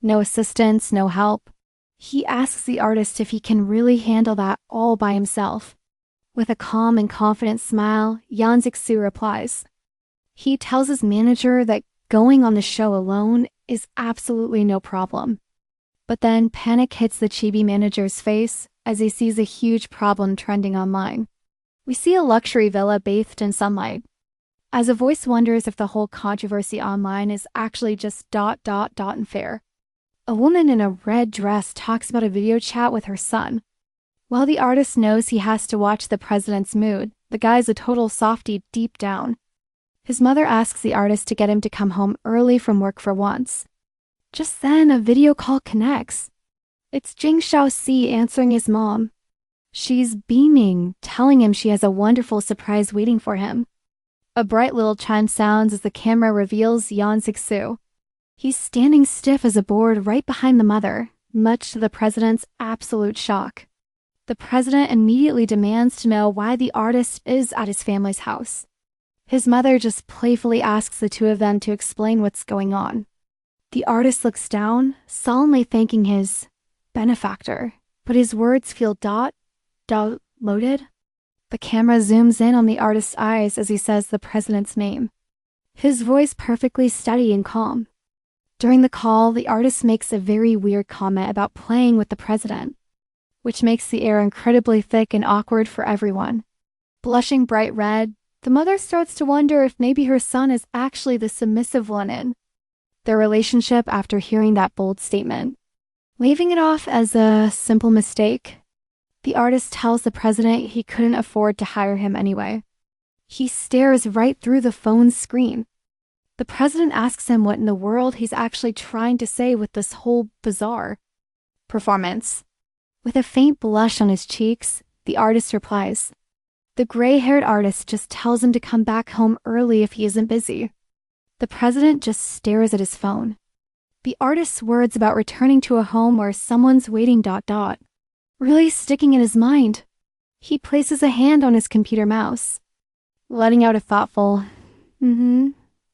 No assistance, no help. He asks the artist if he can really handle that all by himself. With a calm and confident smile, Yan Zixiu replies. He tells his manager that going on the show alone is absolutely no problem. But then panic hits the chibi manager's face as he sees a huge problem trending online. We see a luxury villa bathed in sunlight. As a voice wonders if the whole controversy online is actually just ... unfair. A woman in a red dress talks about a video chat with her son. While the artist knows he has to watch the president's mood, the guy's a total softie deep down. His mother asks the artist to get him to come home early from work for once. Just then, a video call connects. It's Jing Shaoqi answering his mom. She's beaming, telling him she has a wonderful surprise waiting for him. A bright little chime sounds as the camera reveals Yan Zixiu. He's standing stiff as a board right behind the mother, much to the president's absolute shock. The president immediately demands to know why the artist is at his family's house. His mother just playfully asks the two of them to explain what's going on. The artist looks down, solemnly thanking his benefactor, but his words feel loaded. The camera zooms in on the artist's eyes as he says the president's name. His voice perfectly steady and calm. During the call, the artist makes a very weird comment about playing with the president, which makes the air incredibly thick and awkward for everyone. Blushing bright red, the mother starts to wonder if maybe her son is actually the submissive one in their relationship after hearing that bold statement. Leaving it off as a simple mistake, the artist tells the president he couldn't afford to hire him anyway. He stares right through the phone's screen. The president asks him what in the world he's actually trying to say with this whole bizarre performance. With a faint blush on his cheeks, the artist replies. The gray-haired artist just tells him to come back home early if he isn't busy. The president just stares at his phone. The artist's words about returning to a home where someone's waiting ... really sticking in his mind. He places a hand on his computer mouse, letting out a thoughtful,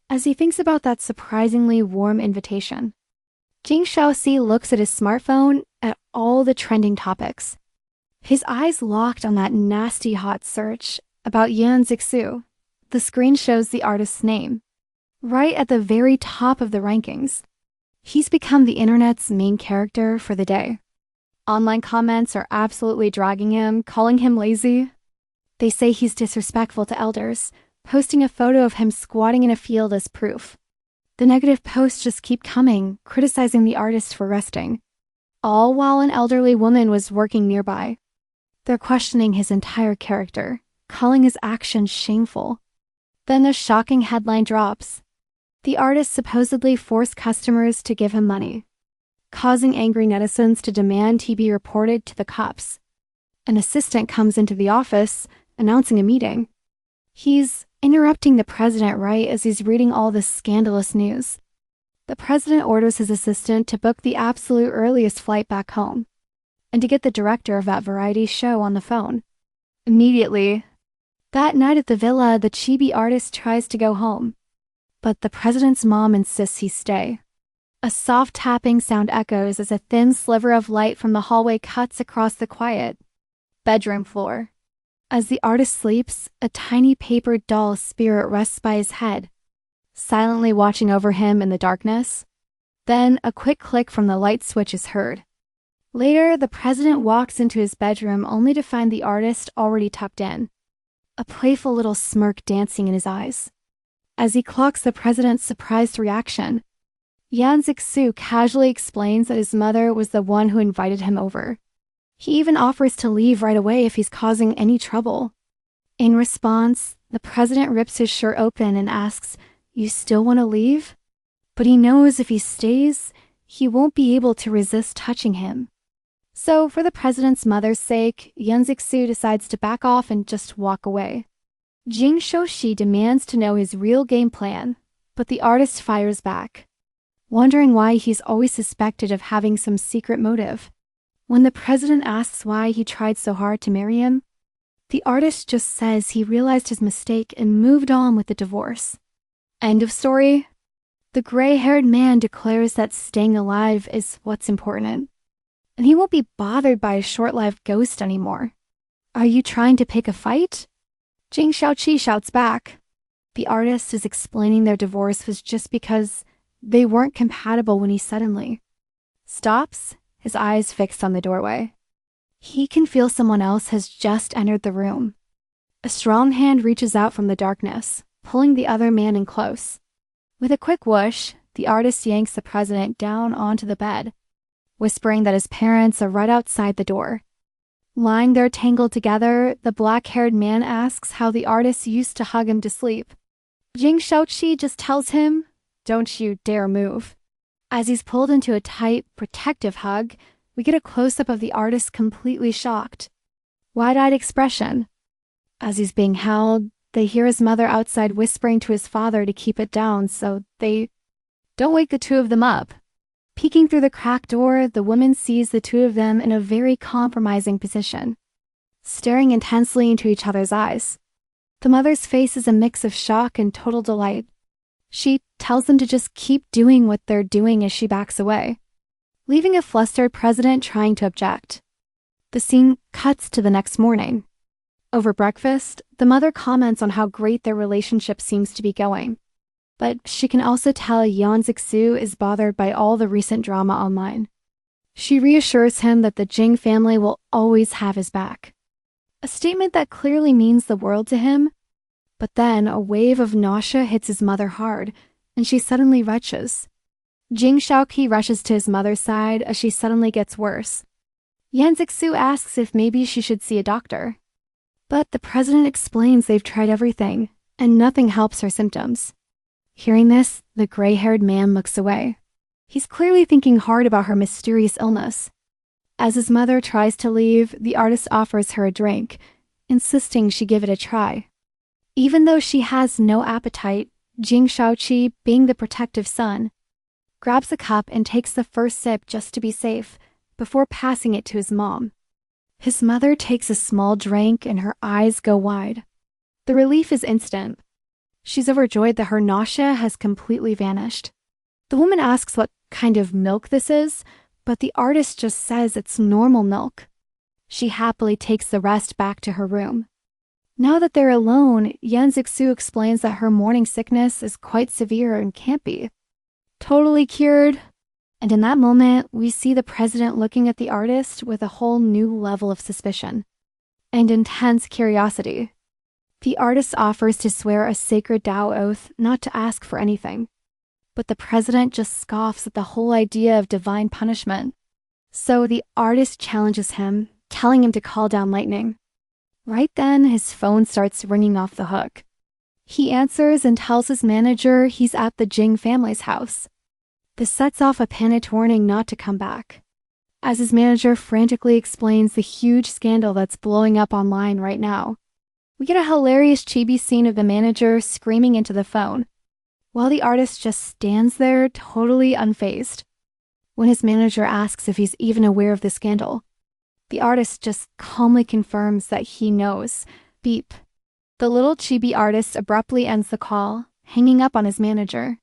as he thinks about that surprisingly warm invitation. Jing Shaoqi looks at his smartphone at all the trending topics. His eyes locked on that nasty hot search about Yan Zixiu. The screen shows the artist's name, right at the very top of the rankings. He's become the internet's main character for the day. Online comments are absolutely dragging him, calling him lazy. They say he's disrespectful to elders, posting a photo of him squatting in a field as proof. The negative posts just keep coming, criticizing the artist for resting, all while an elderly woman was working nearby. They're questioning his entire character, calling his actions shameful. Then a shocking headline drops. The artist supposedly forced customers to give him money, causing angry netizens to demand he be reported to the cops. An assistant comes into the office, announcing a meeting. He's interrupting the president right as he's reading all this scandalous news. The president orders his assistant to book the absolute earliest flight back home, and to get the director of that variety show on the phone. Immediately, that night at the villa, the chibi artist tries to go home, but the president's mom insists he stay. A soft tapping sound echoes as a thin sliver of light from the hallway cuts across the quiet bedroom floor. As the artist sleeps, a tiny paper doll spirit rests by his head, silently watching over him in the darkness. Then a quick click from the light switch is heard. Later, the president walks into his bedroom only to find the artist already tucked in, a playful little smirk dancing in his eyes. As he clocks the president's surprised reaction, Yan Zixiu casually explains that his mother was the one who invited him over. He even offers to leave right away if he's causing any trouble. In response, the president rips his shirt open and asks, "You still want to leave?" But he knows if he stays, he won't be able to resist touching him. So for the president's mother's sake, Yan Zixiu decides to back off and just walk away. Jing Shaoqi demands to know his real game plan, but the artist fires back, wondering why he's always suspected of having some secret motive. When the president asks why he tried so hard to marry him, the artist just says he realized his mistake and moved on with the divorce. End of story. The gray-haired man declares that staying alive is what's important. and he won't be bothered by a short-lived ghost anymore. Are you trying to pick a fight? Jing Shaoqi shouts back. The artist is explaining their divorce was just because they weren't compatible when he suddenly stops, his eyes fixed on the doorway. He can feel someone else has just entered the room. A strong hand reaches out from the darkness, pulling the other man in close. With a quick whoosh, the artist yanks the president down onto the bed, whispering that his parents are right outside the door. Lying there tangled together, the black-haired man asks how the artist used to hug him to sleep. Jing Shaoqi just tells him, "Don't you dare move." As he's pulled into a tight, protective hug, we get a close-up of the artist completely shocked. Wide-eyed expression. As he's being held, they hear his mother outside whispering to his father to keep it down so they don't wake the two of them up. Peeking through the cracked door, the woman sees the two of them in a very compromising position, staring intensely into each other's eyes. The mother's face is a mix of shock and total delight. She tells them to just keep doing what they're doing as she backs away, leaving a flustered president trying to object. The scene cuts to the next morning. Over breakfast, the mother comments on how great their relationship seems to be going. But she can also tell Yan Zixiu is bothered by all the recent drama online. She reassures him that the Jing family will always have his back. A statement that clearly means the world to him. But then a wave of nausea hits his mother hard, and she suddenly retches. Jing Shaoqi rushes to his mother's side as she suddenly gets worse. Yan Zixiu asks if maybe she should see a doctor. But the president explains they've tried everything, and nothing helps her symptoms. Hearing this, the gray-haired man looks away. He's clearly thinking hard about her mysterious illness. As his mother tries to leave, the artist offers her a drink, insisting she give it a try. Even though she has no appetite, Jing Shaoqi, being the protective son, grabs a cup and takes the first sip just to be safe, before passing it to his mom. His mother takes a small drink and her eyes go wide. The relief is instant. She's overjoyed that her nausea has completely vanished. The woman asks what kind of milk this is, but the artist just says it's normal milk. She happily takes the rest back to her room. Now that they're alone, Yan Zixiu explains that her morning sickness is quite severe and can't be totally cured. And in that moment, we see the president looking at the artist with a whole new level of suspicion and intense curiosity. The artist offers to swear a sacred Tao oath not to ask for anything, but the president just scoffs at the whole idea of divine punishment. So the artist challenges him, telling him to call down lightning. Right then, his phone starts ringing off the hook. He answers and tells his manager he's at the Jing family's house. This sets off a panicked warning not to come back, as his manager frantically explains the huge scandal that's blowing up online right now. We get a hilarious chibi scene of the manager screaming into the phone, while the artist just stands there totally unfazed. When his manager asks if he's even aware of the scandal, the artist just calmly confirms that he knows. Beep. The little chibi artist abruptly ends the call, hanging up on his manager.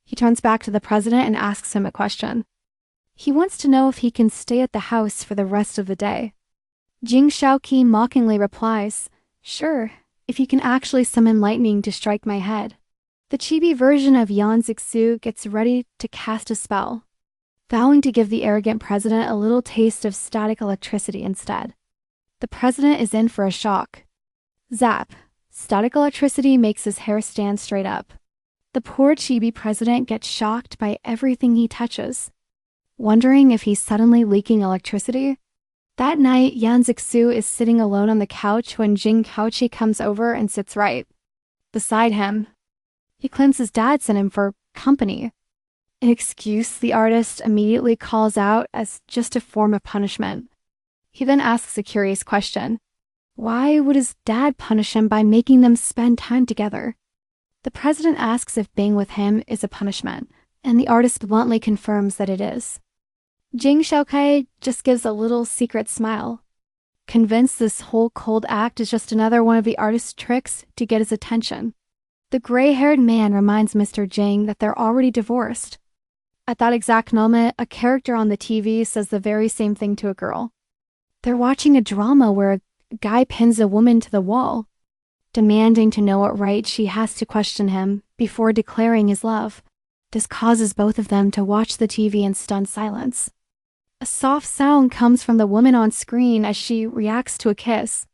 He turns back to the president and asks him a question. He wants to know if he can stay at the house for the rest of the day. Jing Shaoqi mockingly replies, "Sure, if you can actually summon lightning to strike my head." The chibi version of Yan Zixiu gets ready to cast a spell, vowing to give the arrogant president a little taste of static electricity instead. The president is in for a shock. Zap! Static electricity makes his hair stand straight up. The poor chibi president gets shocked by everything he touches, wondering if he's suddenly leaking electricity. That night, Yan Zixiu is sitting alone on the couch when Jing Shaoqi comes over and sits right beside him. He claims his dad sent him for company, an excuse the artist immediately calls out as just a form of punishment. He then asks a curious question. Why would his dad punish him by making them spend time together? The president asks if being with him is a punishment, and the artist bluntly confirms that it is. Jing Shaoqi just gives a little secret smile, convinced this whole cold act is just another one of the artist's tricks to get his attention. The gray-haired man reminds Mr. Jing that they're already divorced. At that exact moment, a character on the TV says the very same thing to a girl. They're watching a drama where a guy pins a woman to the wall, demanding to know what right she has to question him before declaring his love. This causes both of them to watch the TV in stunned silence. A soft sound comes from the woman on screen as she reacts to a kiss.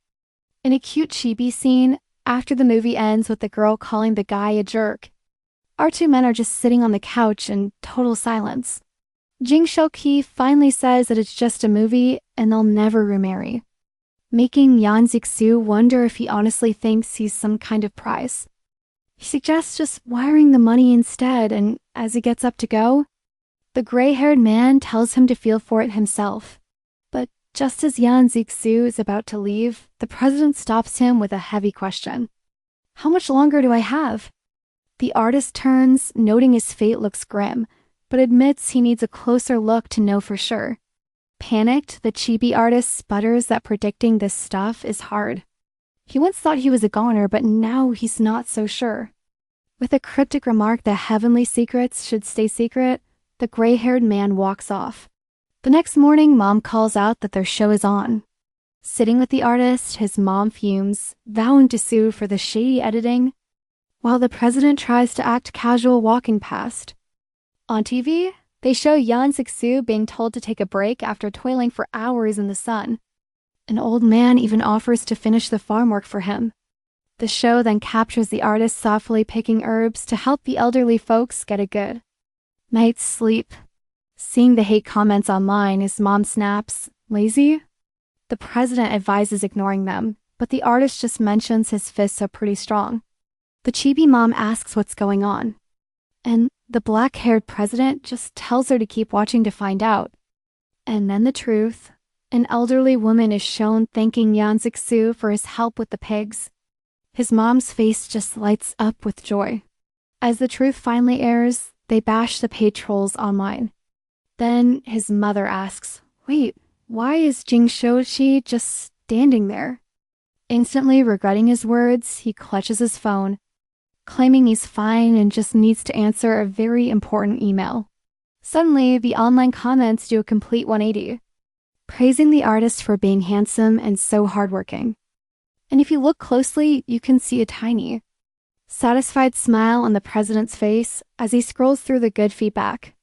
In a cute chibi scene, after the movie ends with the girl calling the guy a jerk, our two men are just sitting on the couch in total silence. Jing Shaoqi finally says that it's just a movie and they'll never remarry, making Yan Zixiu wonder if he honestly thinks he's some kind of prize. He suggests just wiring the money instead, and as he gets up to go, the gray-haired man tells him to feel for it himself. But just as Yan Zixiu is about to leave, the president stops him with a heavy question. How much longer do I have? The artist turns, noting his fate looks grim, but admits he needs a closer look to know for sure. Panicked, the chibi artist sputters that predicting this stuff is hard. He once thought he was a goner, but now he's not so sure. With a cryptic remark that heavenly secrets should stay secret, the gray-haired man walks off. The next morning, Mom calls out that their show is on. Sitting with the artist, his mom fumes, vowing to sue for the shady editing, while the president tries to act casual walking past. On TV, they show Yan Zixiu being told to take a break after toiling for hours in the sun. An old man even offers to finish the farm work for him. The show then captures the artist softly picking herbs to help the elderly folks get a good night's sleep. Seeing the hate comments online, his mom snaps, "Lazy?" The president advises ignoring them, but the artist just mentions his fists are pretty strong. The chibi mom asks what's going on, and the black-haired president just tells her to keep watching to find out. And then the truth. An elderly woman is shown thanking Yan Zixiu for his help with the pigs. His mom's face just lights up with joy. As the truth finally airs, they bash the paid trolls online. Then his mother asks, "Wait, why is Jing Shaoqi just standing there?" Instantly regretting his words, he clutches his phone, claiming he's fine and just needs to answer a very important email. Suddenly, the online comments do a complete 180, praising the artist for being handsome and so hardworking. And if you look closely, you can see a tiny, satisfied smile on the president's face as he scrolls through the good feedback.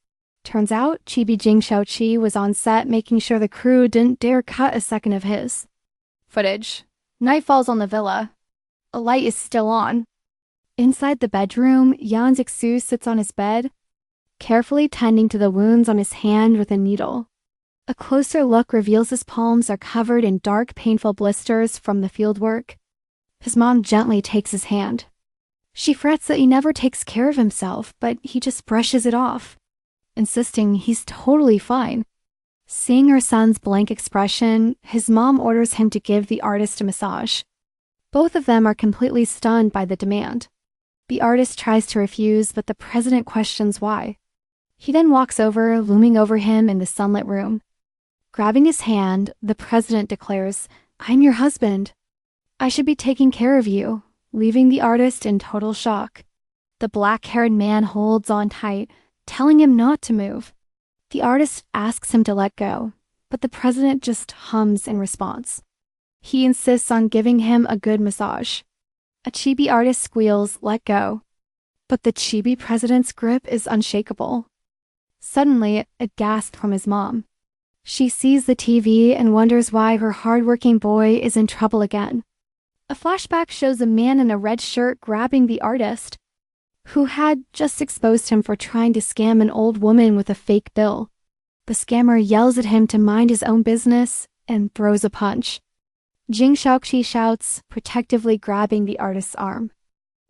Turns out, Chibi Jing Shaoqi was on set making sure the crew didn't dare cut a second of his footage. Night falls on the villa. A light is still on. Inside the bedroom, Yan Zixiu sits on his bed, carefully tending to the wounds on his hand with a needle. A closer look reveals his palms are covered in dark, painful blisters from the fieldwork. His mom gently takes his hand. She frets that he never takes care of himself, but he just brushes it off, insisting he's totally fine. Seeing her son's blank expression, his mom orders him to give the artist a massage. Both of them are completely stunned by the demand. The artist tries to refuse, but the president questions why. He then walks over, looming over him in the sunlit room. Grabbing his hand, the president declares, "I'm your husband. I should be taking care of you," leaving the artist in total shock. The black-haired man holds on tight, telling him not to move. The artist asks him to let go, but the president just hums in response. He insists on giving him a good massage. A chibi artist squeals, "Let go." But the chibi president's grip is unshakable. Suddenly, a gasp from his mom. She sees the TV and wonders why her hardworking boy is in trouble again. A flashback shows a man in a red shirt grabbing the artist, who had just exposed him for trying to scam an old woman with a fake bill. The scammer yells at him to mind his own business and throws a punch. Jing Shaoqi shouts, protectively grabbing the artist's arm.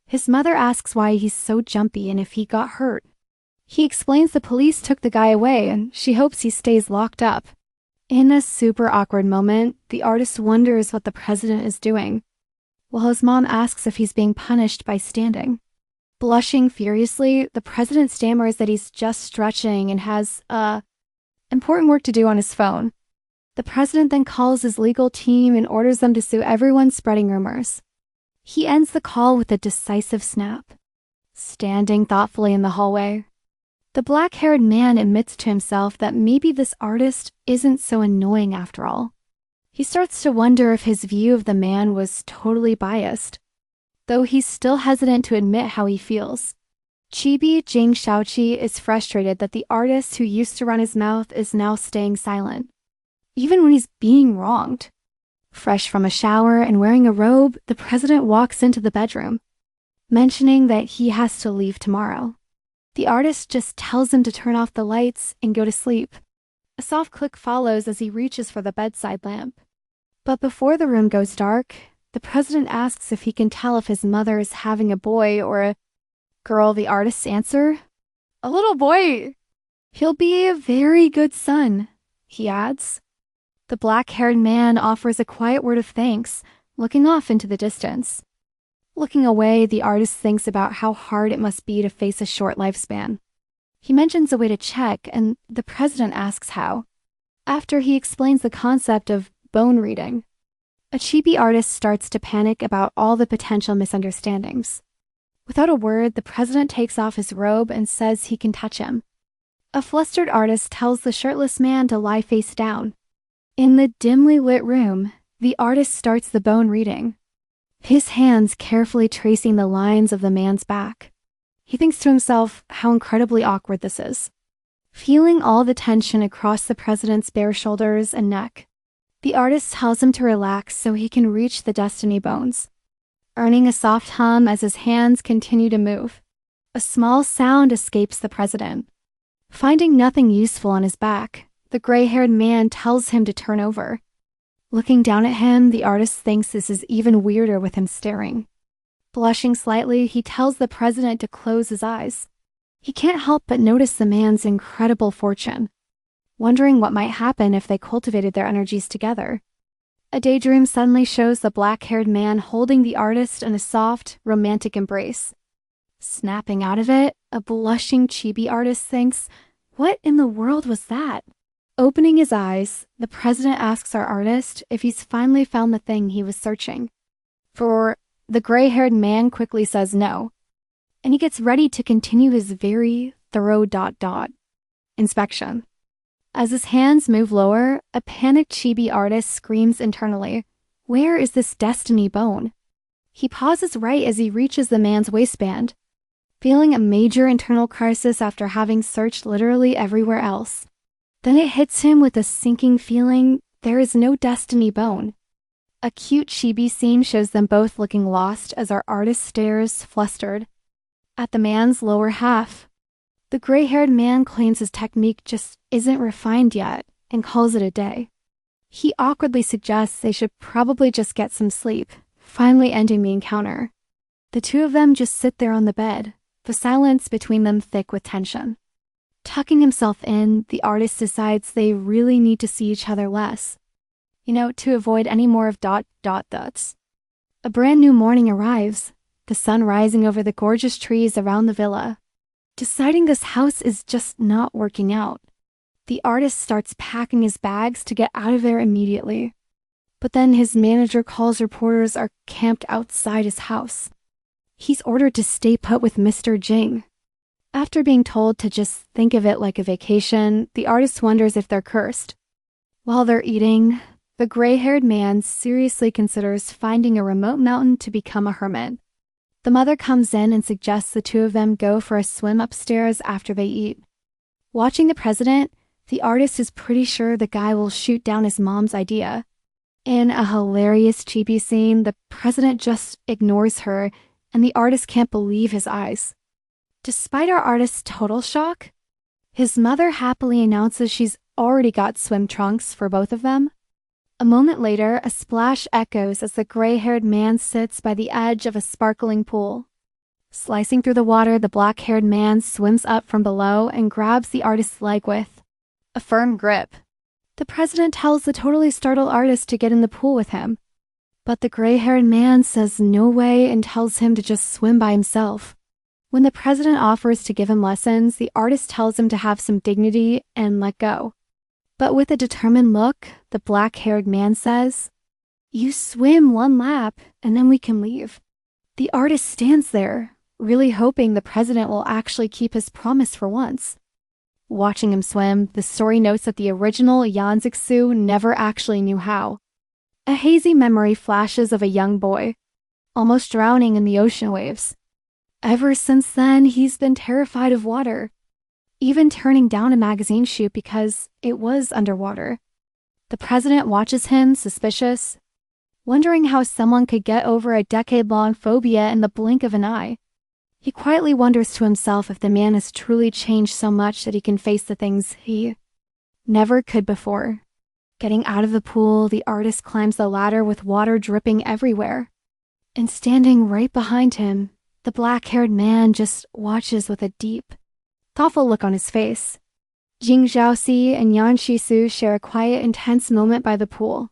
His mother asks why he's so jumpy and if he got hurt. He explains the police took the guy away and she hopes he stays locked up. In a super awkward moment, the artist wonders what the president is doing, while his mom asks if he's being punished by standing. Blushing furiously, the president stammers that he's just stretching and has, important work to do on his phone. The president then calls his legal team and orders them to sue everyone spreading rumors. He ends the call with a decisive snap, standing thoughtfully in the hallway. The black-haired man admits to himself that maybe this artist isn't so annoying after all. He starts to wonder if his view of the man was totally biased, though he's still hesitant to admit how he feels. Chibi Jing Shaoqi is frustrated that the artist who used to run his mouth is now staying silent, even when he's being wronged. Fresh from a shower and wearing a robe, the president walks into the bedroom, mentioning that he has to leave tomorrow. The artist just tells him to turn off the lights and go to sleep. A soft click follows as he reaches for the bedside lamp. But before the room goes dark, the president asks if he can tell if his mother is having a boy or a girl. The artist's answer? A little boy. He'll be a very good son, he adds. The black-haired man offers a quiet word of thanks, looking off into the distance. Looking away, the artist thinks about how hard it must be to face a short lifespan. He mentions a way to check, and the president asks how. After he explains the concept of bone reading, a chibi artist starts to panic about all the potential misunderstandings. Without a word, the president takes off his robe and says he can touch him. A flustered artist tells the shirtless man to lie face down. In the dimly lit room, the artist starts the bone reading, his hands carefully tracing the lines of the man's back. He thinks to himself how incredibly awkward this is. Feeling all the tension across the president's bare shoulders and neck, the artist tells him to relax so he can reach the destiny bones. Earning a soft hum as his hands continue to move, a small sound escapes the president. Finding nothing useful on his back, the gray-haired man tells him to turn over. Looking down at him, the artist thinks this is even weirder with him staring. Blushing slightly, he tells the president to close his eyes. He can't help but notice the man's incredible fortune, wondering what might happen if they cultivated their energies together. A daydream suddenly shows the black-haired man holding the artist in a soft, romantic embrace. Snapping out of it, a blushing chibi artist thinks, "What in the world was that?" Opening his eyes, the president asks our artist if he's finally found the thing he was searching for. The gray-haired man quickly says no, and he gets ready to continue his very thorough inspection. As his hands move lower, a panicked chibi artist screams internally, "Where is this destiny bone?" He pauses right as he reaches the man's waistband, feeling a major internal crisis after having searched literally everywhere else. Then it hits him with a sinking feeling. There is no destiny bone. A cute chibi scene shows them both looking lost as our artist stares, flustered, at the man's lower half. The gray-haired man claims his technique just isn't refined yet and calls it a day. He awkwardly suggests they should probably just get some sleep, finally ending the encounter. The two of them just sit there on the bed, the silence between them thick with tension. Tucking himself in, the artist decides they really need to see each other less. To avoid any more of dots. A brand new morning arrives, the sun rising over the gorgeous trees around the villa. Deciding this house is just not working out, the artist starts packing his bags to get out of there immediately. But then his manager calls reporters are camped outside his house. He's ordered to stay put with Mr. Jing. After being told to just think of it like a vacation, the artist wonders if they're cursed. While they're eating, the gray-haired man seriously considers finding a remote mountain to become a hermit. The mother comes in and suggests the two of them go for a swim upstairs after they eat. Watching the president, the artist is pretty sure the guy will shoot down his mom's idea. In a hilarious chibi scene, the president just ignores her, and the artist can't believe his eyes. Despite our artist's total shock, his mother happily announces she's already got swim trunks for both of them. A moment later, a splash echoes as the gray-haired man sits by the edge of a sparkling pool. Slicing through the water, the black-haired man swims up from below and grabs the artist's leg with a firm grip. The president tells the totally startled artist to get in the pool with him, but the gray-haired man says no way and tells him to just swim by himself. When the president offers to give him lessons, the artist tells him to have some dignity and let go. But with a determined look, the black-haired man says, "You swim one lap, and then we can leave." The artist stands there, really hoping the president will actually keep his promise for once. Watching him swim, the story notes that the original Yan Zixiu never actually knew how. A hazy memory flashes of a young boy, almost drowning in the ocean waves. Ever since then, he's been terrified of water, even turning down a magazine shoot because it was underwater. The president watches him, suspicious, wondering how someone could get over a decade-long phobia in the blink of an eye. He quietly wonders to himself if the man has truly changed so much that he can face the things he never could before. Getting out of the pool, the artist climbs the ladder with water dripping everywhere. And standing right behind him, the black-haired man just watches with a deep, thoughtful look on his face. Jing Shaoqi and Yan Zixiu share a quiet, intense moment by the pool.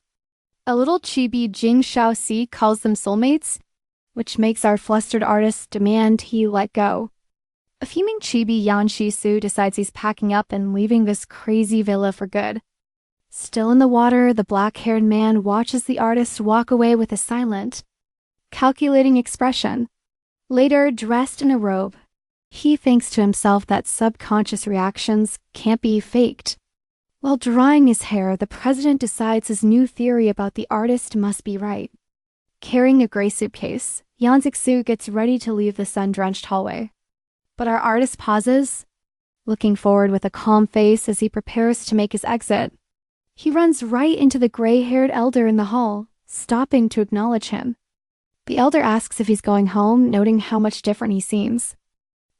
A little chibi Jing Shaoqi calls them soulmates, which makes our flustered artist demand he let go. A fuming chibi Yan Zixiu decides he's packing up and leaving this crazy villa for good. Still in the water, the black-haired man watches the artist walk away with a silent, calculating expression. Later, dressed in a robe, he thinks to himself that subconscious reactions can't be faked. While drying his hair, the president decides his new theory about the artist must be right. Carrying a gray suitcase, Yan Zixiu gets ready to leave the sun-drenched hallway. But our artist pauses, looking forward with a calm face as he prepares to make his exit. He runs right into the gray-haired elder in the hall, stopping to acknowledge him. The elder asks if he's going home, noting how much different he seems.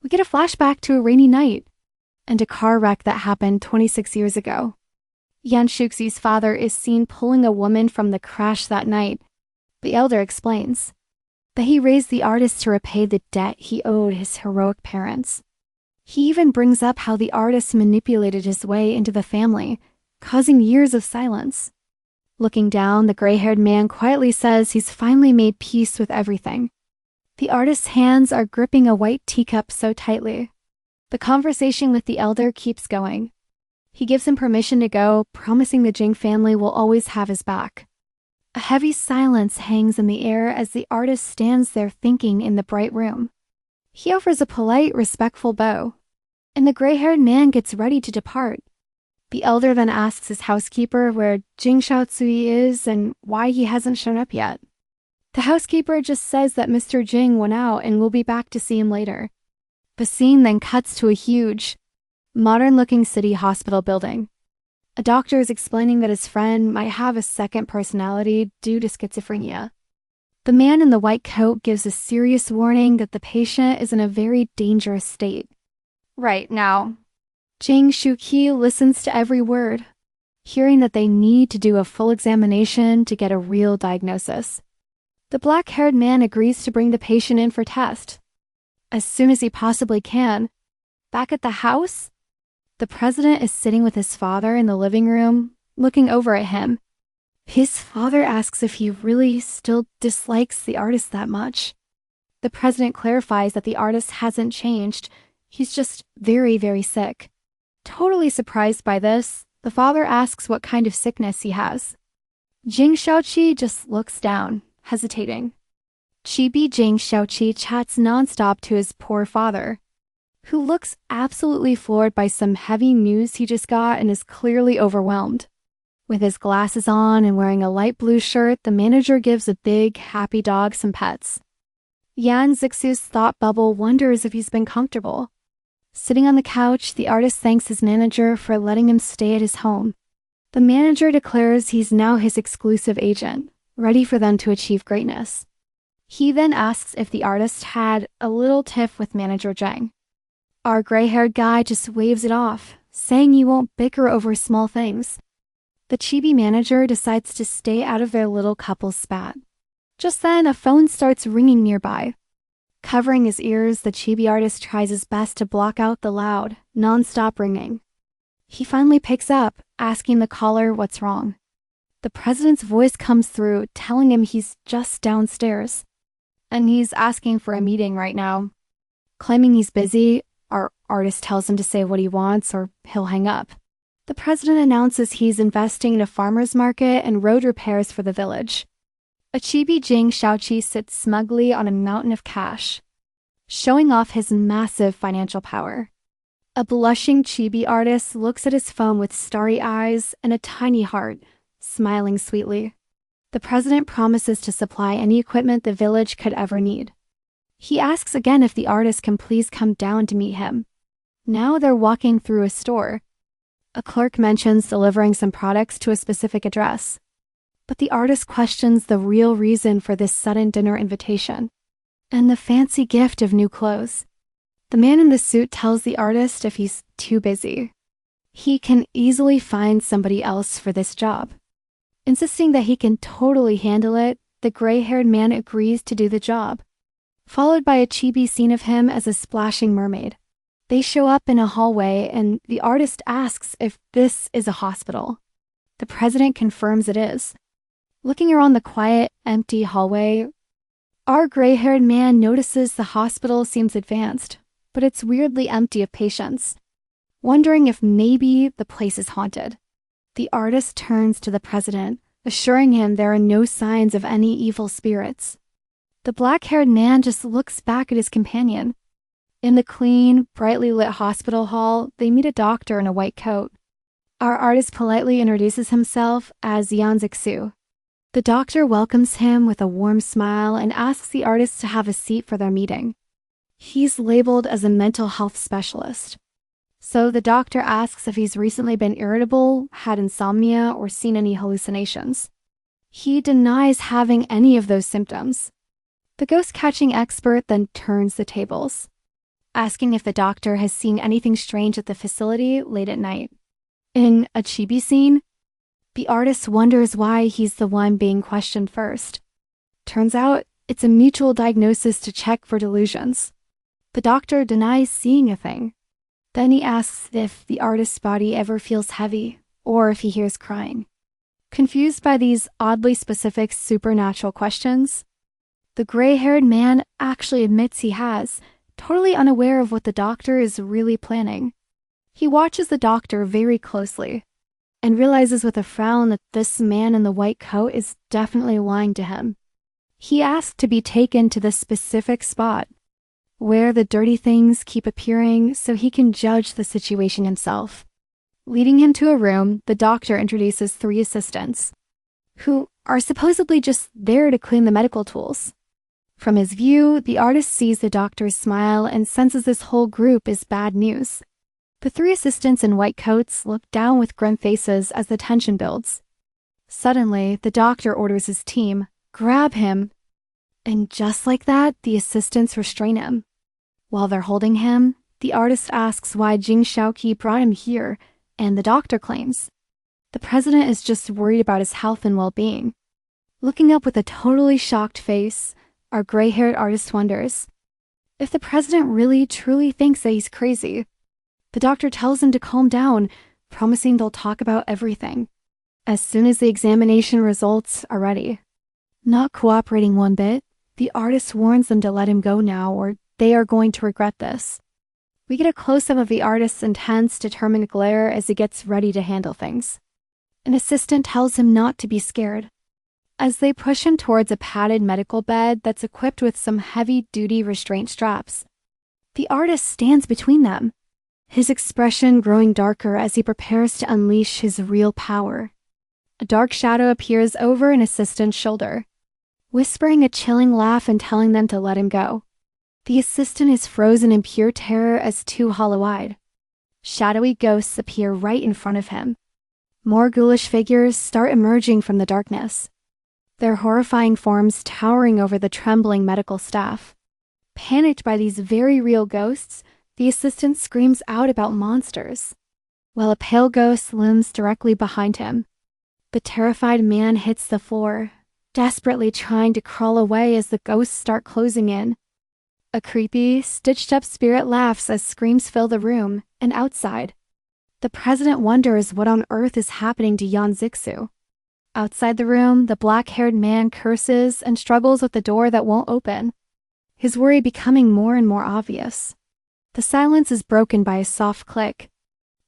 We get a flashback to a rainy night and a car wreck that happened 26 years ago. Yan Zixiu's father is seen pulling a woman from the crash that night. The elder explains that he raised the artist to repay the debt he owed his heroic parents. He even brings up how the artist manipulated his way into the family, causing years of silence. Looking down, the gray-haired man quietly says he's finally made peace with everything. The artist's hands are gripping a white teacup so tightly. The conversation with the elder keeps going. He gives him permission to go, promising the Jing family will always have his back. A heavy silence hangs in the air as the artist stands there thinking in the bright room. He offers a polite, respectful bow, and the gray-haired man gets ready to depart. The elder then asks his housekeeper where Jing Shaoqi is and why he hasn't shown up yet. The housekeeper just says that Mr. Jing went out and will be back to see him later. The scene then cuts to a huge, modern-looking city hospital building. A doctor is explaining that his friend might have a second personality due to schizophrenia. The man in the white coat gives a serious warning that the patient is in a very dangerous state. Right now, Jing Shaoqi listens to every word, hearing that they need to do a full examination to get a real diagnosis. The black-haired man agrees to bring the patient in for test. As soon as he possibly can, back at the house, the president is sitting with his father in the living room, looking over at him. His father asks if he really still dislikes the artist that much. The president clarifies that the artist hasn't changed. He's just very, very sick. Totally surprised by this, the father asks what kind of sickness he has. Jing Shaoqi just looks down, hesitating. Chibi Jing Shaoqi chats nonstop to his poor father, who looks absolutely floored by some heavy news he just got and is clearly overwhelmed. With his glasses on and wearing a light blue shirt, the manager gives a big, happy dog some pets. Yan Zixiu's thought bubble wonders if he's been comfortable. Sitting on the couch, the artist thanks his manager for letting him stay at his home. The manager declares he's now his exclusive agent, ready for them to achieve greatness. He then asks if the artist had a little tiff with manager Zhang. Our gray-haired guy just waves it off, saying he won't bicker over small things. The chibi manager decides to stay out of their little couple's spat. Just then, a phone starts ringing nearby. Covering his ears, the chibi artist tries his best to block out the loud, non-stop ringing. He finally picks up, asking the caller what's wrong. The president's voice comes through, telling him he's just downstairs, and he's asking for a meeting right now. Claiming he's busy, our artist tells him to say what he wants or he'll hang up. The president announces he's investing in a farmer's market and road repairs for the village. A chibi Jing Shaoqi sits smugly on a mountain of cash, showing off his massive financial power. A blushing chibi artist looks at his phone with starry eyes and a tiny heart, smiling sweetly. The president promises to supply any equipment the village could ever need. He asks again if the artist can please come down to meet him. Now they're walking through a store. A clerk mentions delivering some products to a specific address. But the artist questions the real reason for this sudden dinner invitation and the fancy gift of new clothes. The man in the suit tells the artist if he's too busy, he can easily find somebody else for this job. Insisting that he can totally handle it, the gray-haired man agrees to do the job, followed by a chibi scene of him as a splashing mermaid. They show up in a hallway and the artist asks if this is a hospital. The president confirms it is. Looking around the quiet, empty hallway, our gray-haired man notices the hospital seems advanced, but it's weirdly empty of patients. Wondering if maybe the place is haunted, the artist turns to the president, assuring him there are no signs of any evil spirits. The black-haired man just looks back at his companion. In the clean, brightly lit hospital hall, they meet a doctor in a white coat. Our artist politely introduces himself as Yan Zixiu. The doctor welcomes him with a warm smile and asks the artist to have a seat for their meeting. He's labeled as a mental health specialist. So the doctor asks if he's recently been irritable, had insomnia, or seen any hallucinations. He denies having any of those symptoms. The ghost-catching expert then turns the tables, asking if the doctor has seen anything strange at the facility late at night. In a chibi scene, the artist wonders why he's the one being questioned first. Turns out, it's a mutual diagnosis to check for delusions. The doctor denies seeing a thing. Then he asks if the artist's body ever feels heavy, or if he hears crying. Confused by these oddly specific supernatural questions, the gray-haired man actually admits he has, totally unaware of what the doctor is really planning. He watches the doctor very closely, and realizes with a frown that this man in the white coat is definitely lying to him. He asks to be taken to the specific spot, where the dirty things keep appearing so he can judge the situation himself. Leading him to a room, the doctor introduces 3 assistants, who are supposedly just there to clean the medical tools. From his view, the artist sees the doctor's smile and senses this whole group is bad news. The 3 assistants in white coats look down with grim faces as the tension builds. Suddenly, the doctor orders his team, grab him, and just like that, the assistants restrain him. While they're holding him, the artist asks why Jing Shaoqi brought him here, and the doctor claims the president is just worried about his health and well-being. Looking up with a totally shocked face, our gray-haired artist wonders if the president really truly thinks that he's crazy. The doctor tells him to calm down, promising they'll talk about everything as soon as the examination results are ready. Not cooperating one bit, the artist warns them to let him go now or they are going to regret this. We get a close-up of the artist's intense, determined glare as he gets ready to handle things. An assistant tells him not to be scared. As they push him towards a padded medical bed that's equipped with some heavy-duty restraint straps, the artist stands between them, his expression growing darker as he prepares to unleash his real power. A dark shadow appears over an assistant's shoulder, whispering a chilling laugh and telling them to let him go. The assistant is frozen in pure terror as 2 hollow-eyed. Shadowy ghosts appear right in front of him. More ghoulish figures start emerging from the darkness, their horrifying forms towering over the trembling medical staff. Panicked by these very real ghosts, the assistant screams out about monsters, while a pale ghost looms directly behind him. The terrified man hits the floor, desperately trying to crawl away as the ghosts start closing in. A creepy, stitched-up spirit laughs as screams fill the room, and outside, the president wonders what on earth is happening to Yan Zixiu. Outside the room, the black-haired man curses and struggles with the door that won't open, his worry becoming more and more obvious. The silence is broken by a soft click.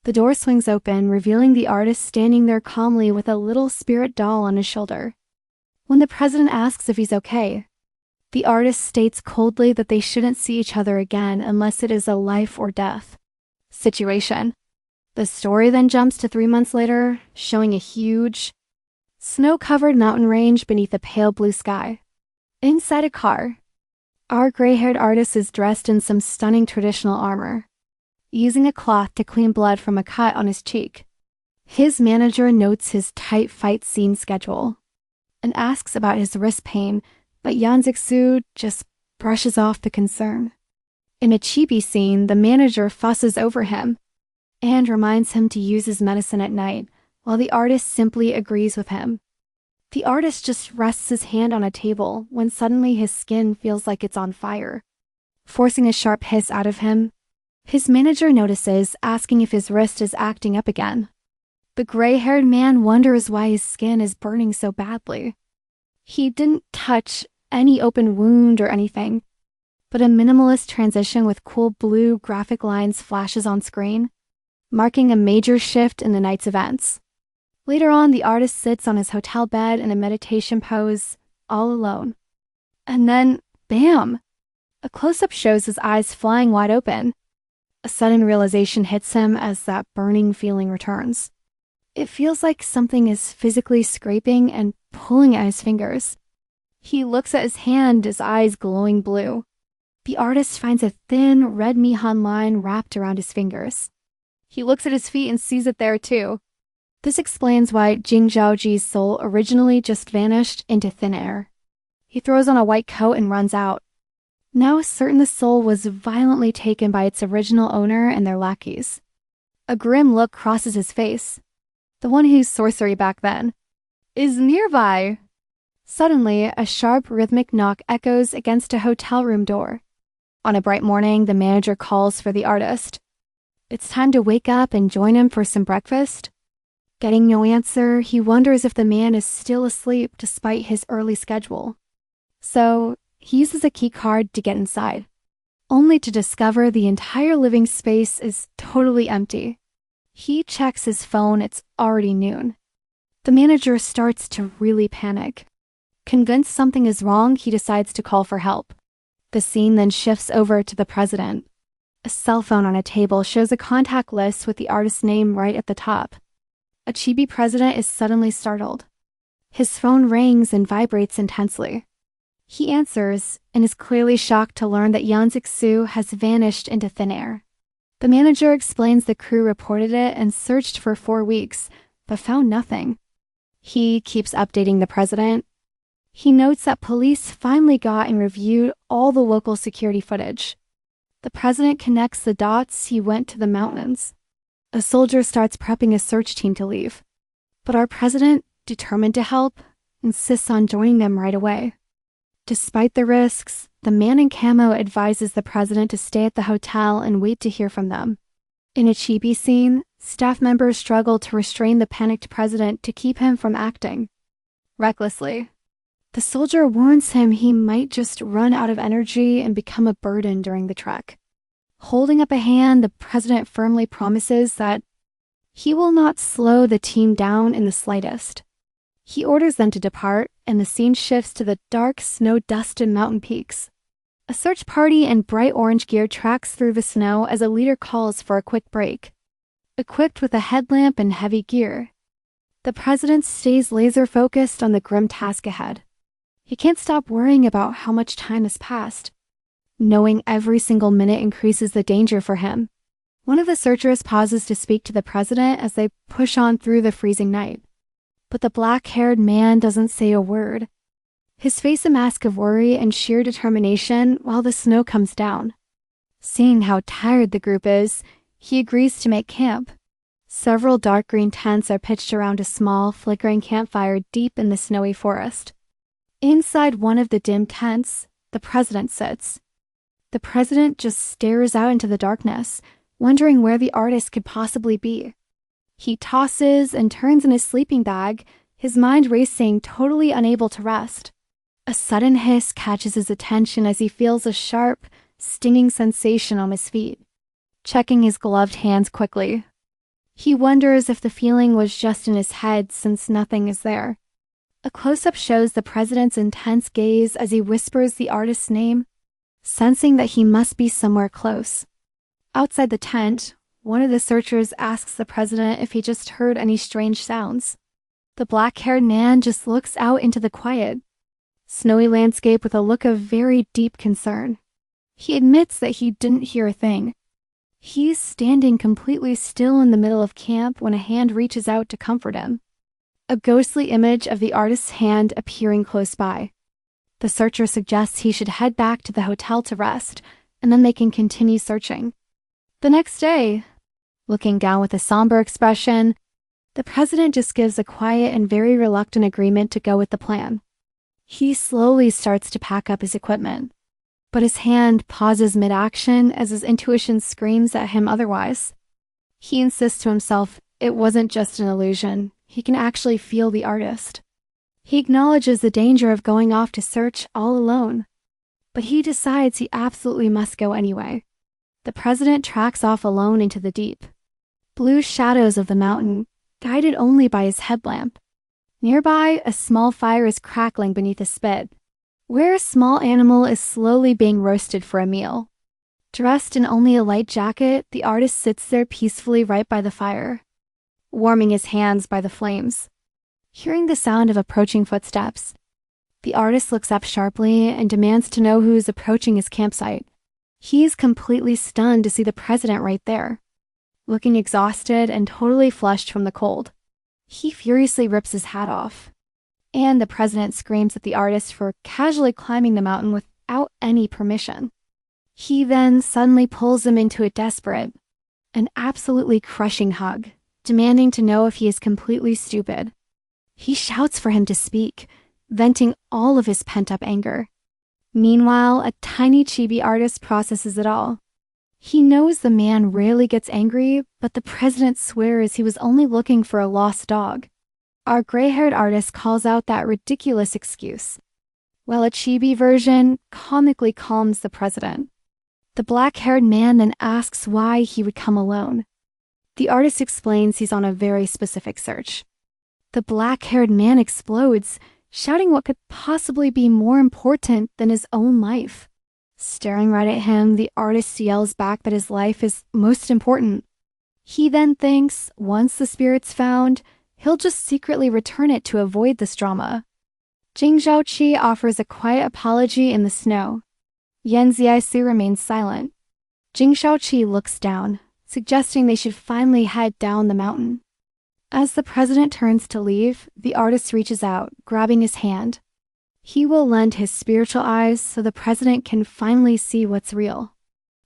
The door swings open, revealing the artist standing there calmly with a little spirit doll on his shoulder. When the president asks if he's okay, the artist states coldly that they shouldn't see each other again unless it is a life or death. situation. The story then jumps to 3 months later, showing a huge, snow-covered mountain range beneath a pale blue sky. Inside a car, our gray-haired artist is dressed in some stunning traditional armor, using a cloth to clean blood from a cut on his cheek. His manager notes his tight fight scene schedule and asks about his wrist pain, but Yan Zixiu just brushes off the concern. In a chibi scene, the manager fusses over him and reminds him to use his medicine at night, while the artist simply agrees with him. The artist just rests his hand on a table when suddenly his skin feels like it's on fire, forcing a sharp hiss out of him. His manager notices, asking if his wrist is acting up again. The gray-haired man wonders why his skin is burning so badly. He didn't touch any open wound or anything, but a minimalist transition with cool blue graphic lines flashes on screen, marking a major shift in the night's events. Later on, the artist sits on his hotel bed in a meditation pose, all alone. And then, bam! A close-up shows his eyes flying wide open. A sudden realization hits him as that burning feeling returns. It feels like something is physically scraping and pulling at his fingers. He looks at his hand, his eyes glowing blue. The artist finds a thin, red Mihan line wrapped around his fingers. He looks at his feet and sees it there too. This explains why Jing Shaoqi's soul originally just vanished into thin air. He throws on a white coat and runs out, now certain the soul was violently taken by its original owner and their lackeys. A grim look crosses his face. The one whose sorcery back then is nearby. Suddenly, a sharp rhythmic knock echoes against a hotel room door. On a bright morning, the manager calls for the artist. It's time to wake up and join him for some breakfast. Getting no answer, he wonders if the man is still asleep despite his early schedule. So, he uses a key card to get inside, only to discover the entire living space is totally empty. He checks his phone, it's already noon. The manager starts to really panic. Convinced something is wrong, he decides to call for help. The scene then shifts over to the president. A cell phone on a table shows a contact list with the artist's name right at the top. A chibi president is suddenly startled. His phone rings and vibrates intensely. He answers and is clearly shocked to learn that Yan Zixiu has vanished into thin air. The manager explains the crew reported it and searched for 4 weeks, but found nothing. He keeps updating the president. He notes that police finally got and reviewed all the local security footage. The president connects the dots. He went to the mountains. A soldier starts prepping a search team to leave, but our president, determined to help, insists on joining them right away. Despite the risks, the man in camo advises the president to stay at the hotel and wait to hear from them. In a chibi scene, staff members struggle to restrain the panicked president to keep him from acting recklessly. The soldier warns him he might just run out of energy and become a burden during the trek. Holding up a hand, the president firmly promises that he will not slow the team down in the slightest. He orders them to depart, and the scene shifts to the dark, snow-dusted mountain peaks. A search party in bright orange gear tracks through the snow as a leader calls for a quick break. Equipped with a headlamp and heavy gear, the president stays laser-focused on the grim task ahead. He can't stop worrying about how much time has passed. Knowing every single minute increases the danger for him. One of the searchers pauses to speak to the president as they push on through the freezing night. But the black-haired man doesn't say a word. His face a mask of worry and sheer determination while the snow comes down. Seeing how tired the group is, he agrees to make camp. Several dark green tents are pitched around a small, flickering campfire deep in the snowy forest. Inside one of the dim tents, the president sits. The president just stares out into the darkness, wondering where the artist could possibly be. He tosses and turns in his sleeping bag, his mind racing, totally unable to rest. A sudden hiss catches his attention as he feels a sharp, stinging sensation on his feet. Checking his gloved hands quickly, he wonders if the feeling was just in his head since nothing is there. A close-up shows the president's intense gaze as he whispers the artist's name, sensing that he must be somewhere close. Outside the tent, one of the searchers asks the president if he just heard any strange sounds. The black-haired man just looks out into the quiet, snowy landscape with a look of very deep concern. He admits that he didn't hear a thing. He's standing completely still in the middle of camp when a hand reaches out to comfort him. A ghostly image of the artist's hand appearing close by. The searcher suggests he should head back to the hotel to rest, and then they can continue searching. The next day, looking down with a somber expression, the president just gives a quiet and very reluctant agreement to go with the plan. He slowly starts to pack up his equipment, but his hand pauses mid-action as his intuition screams at him otherwise. He insists to himself it wasn't just an illusion. He can actually feel the artist. He acknowledges the danger of going off to search all alone, but he decides he absolutely must go anyway. The president tracks off alone into the deep blue shadows of the mountain, guided only by his headlamp. Nearby, a small fire is crackling beneath a spit, where a small animal is slowly being roasted for a meal. Dressed in only a light jacket, the artist sits there peacefully right by the fire, warming his hands by the flames. Hearing the sound of approaching footsteps, the artist looks up sharply and demands to know who is approaching his campsite. He's completely stunned to see the president right there, looking exhausted and totally flushed from the cold. He furiously rips his hat off, and the president screams at the artist for casually climbing the mountain without any permission. He then suddenly pulls him into a desperate and absolutely crushing hug, demanding to know if he is completely stupid. He shouts for him to speak, venting all of his pent-up anger. Meanwhile, a tiny chibi artist processes it all. He knows the man rarely gets angry, but the president swears he was only looking for a lost dog. Our gray-haired artist calls out that ridiculous excuse, while a chibi version comically calms the president. The black-haired man then asks why he would come alone. The artist explains he's on a very specific search. The black-haired man explodes, shouting what could possibly be more important than his own life. Staring right at him, the artist yells back that his life is most important. He then thinks, once the spirit's found, he'll just secretly return it to avoid this drama. Jing Shaoqi offers a quiet apology in the snow. Yan Zixiu remains silent. Jing Shaoqi looks down, suggesting they should finally head down the mountain. As the president turns to leave, the artist reaches out, grabbing his hand. He will lend his spiritual eyes so the president can finally see what's real.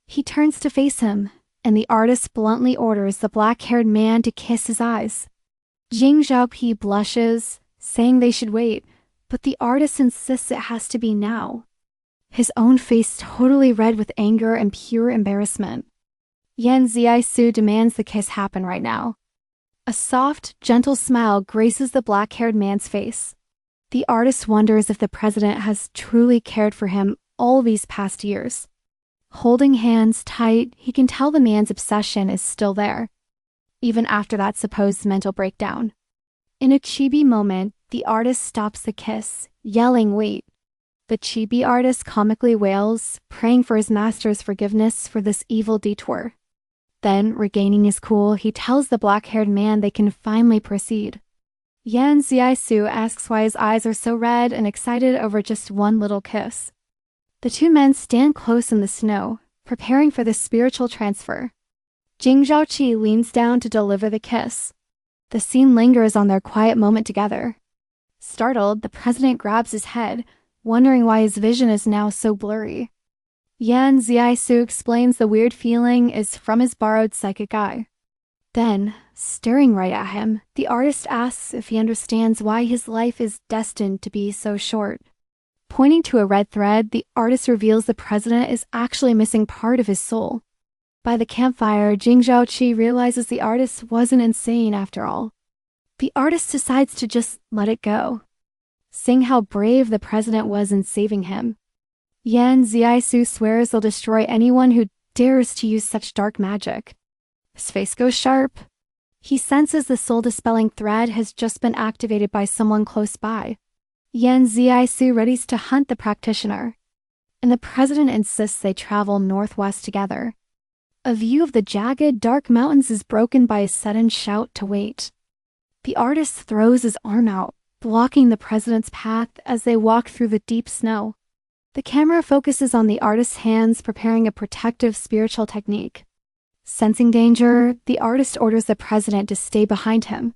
He turns to face him, and the artist bluntly orders the black-haired man to kiss his eyes. Jing Shaoqi blushes, saying they should wait, but the artist insists it has to be now. His own face totally red with anger and pure embarrassment. Yan Zixiu demands the kiss happen right now. A soft, gentle smile graces the black-haired man's face. The artist wonders if the president has truly cared for him all these past years. Holding hands tight, he can tell the man's obsession is still there, even after that supposed mental breakdown. In a chibi moment, the artist stops the kiss, yelling, "Wait." The chibi artist comically wails, praying for his master's forgiveness for this evil detour. Then, regaining his cool, he tells the black-haired man they can finally proceed. Yan Zixiu asks why his eyes are so red and excited over just one little kiss. The two men stand close in the snow, preparing for the spiritual transfer. Jing Shaoqi leans down to deliver the kiss. The scene lingers on their quiet moment together. Startled, the president grabs his head, wondering why his vision is now so blurry. Yan Zixiu explains the weird feeling is from his borrowed psychic eye. Then, staring right at him, the artist asks if he understands why his life is destined to be so short. Pointing to a red thread, the artist reveals the president is actually missing part of his soul. By the campfire, Jing Shaoqi realizes the artist wasn't insane after all. The artist decides to just let it go, seeing how brave the president was in saving him. Yan Zixiu swears they'll destroy anyone who dares to use such dark magic. His face goes sharp. He senses the soul-dispelling thread has just been activated by someone close by. Yan Zixiu readies to hunt the practitioner, and the president insists they travel northwest together. A view of the jagged, dark mountains is broken by a sudden shout to wait. The artist throws his arm out, blocking the president's path as they walk through the deep snow. The camera focuses on the artist's hands preparing a protective spiritual technique. Sensing danger, the artist orders the president to stay behind him,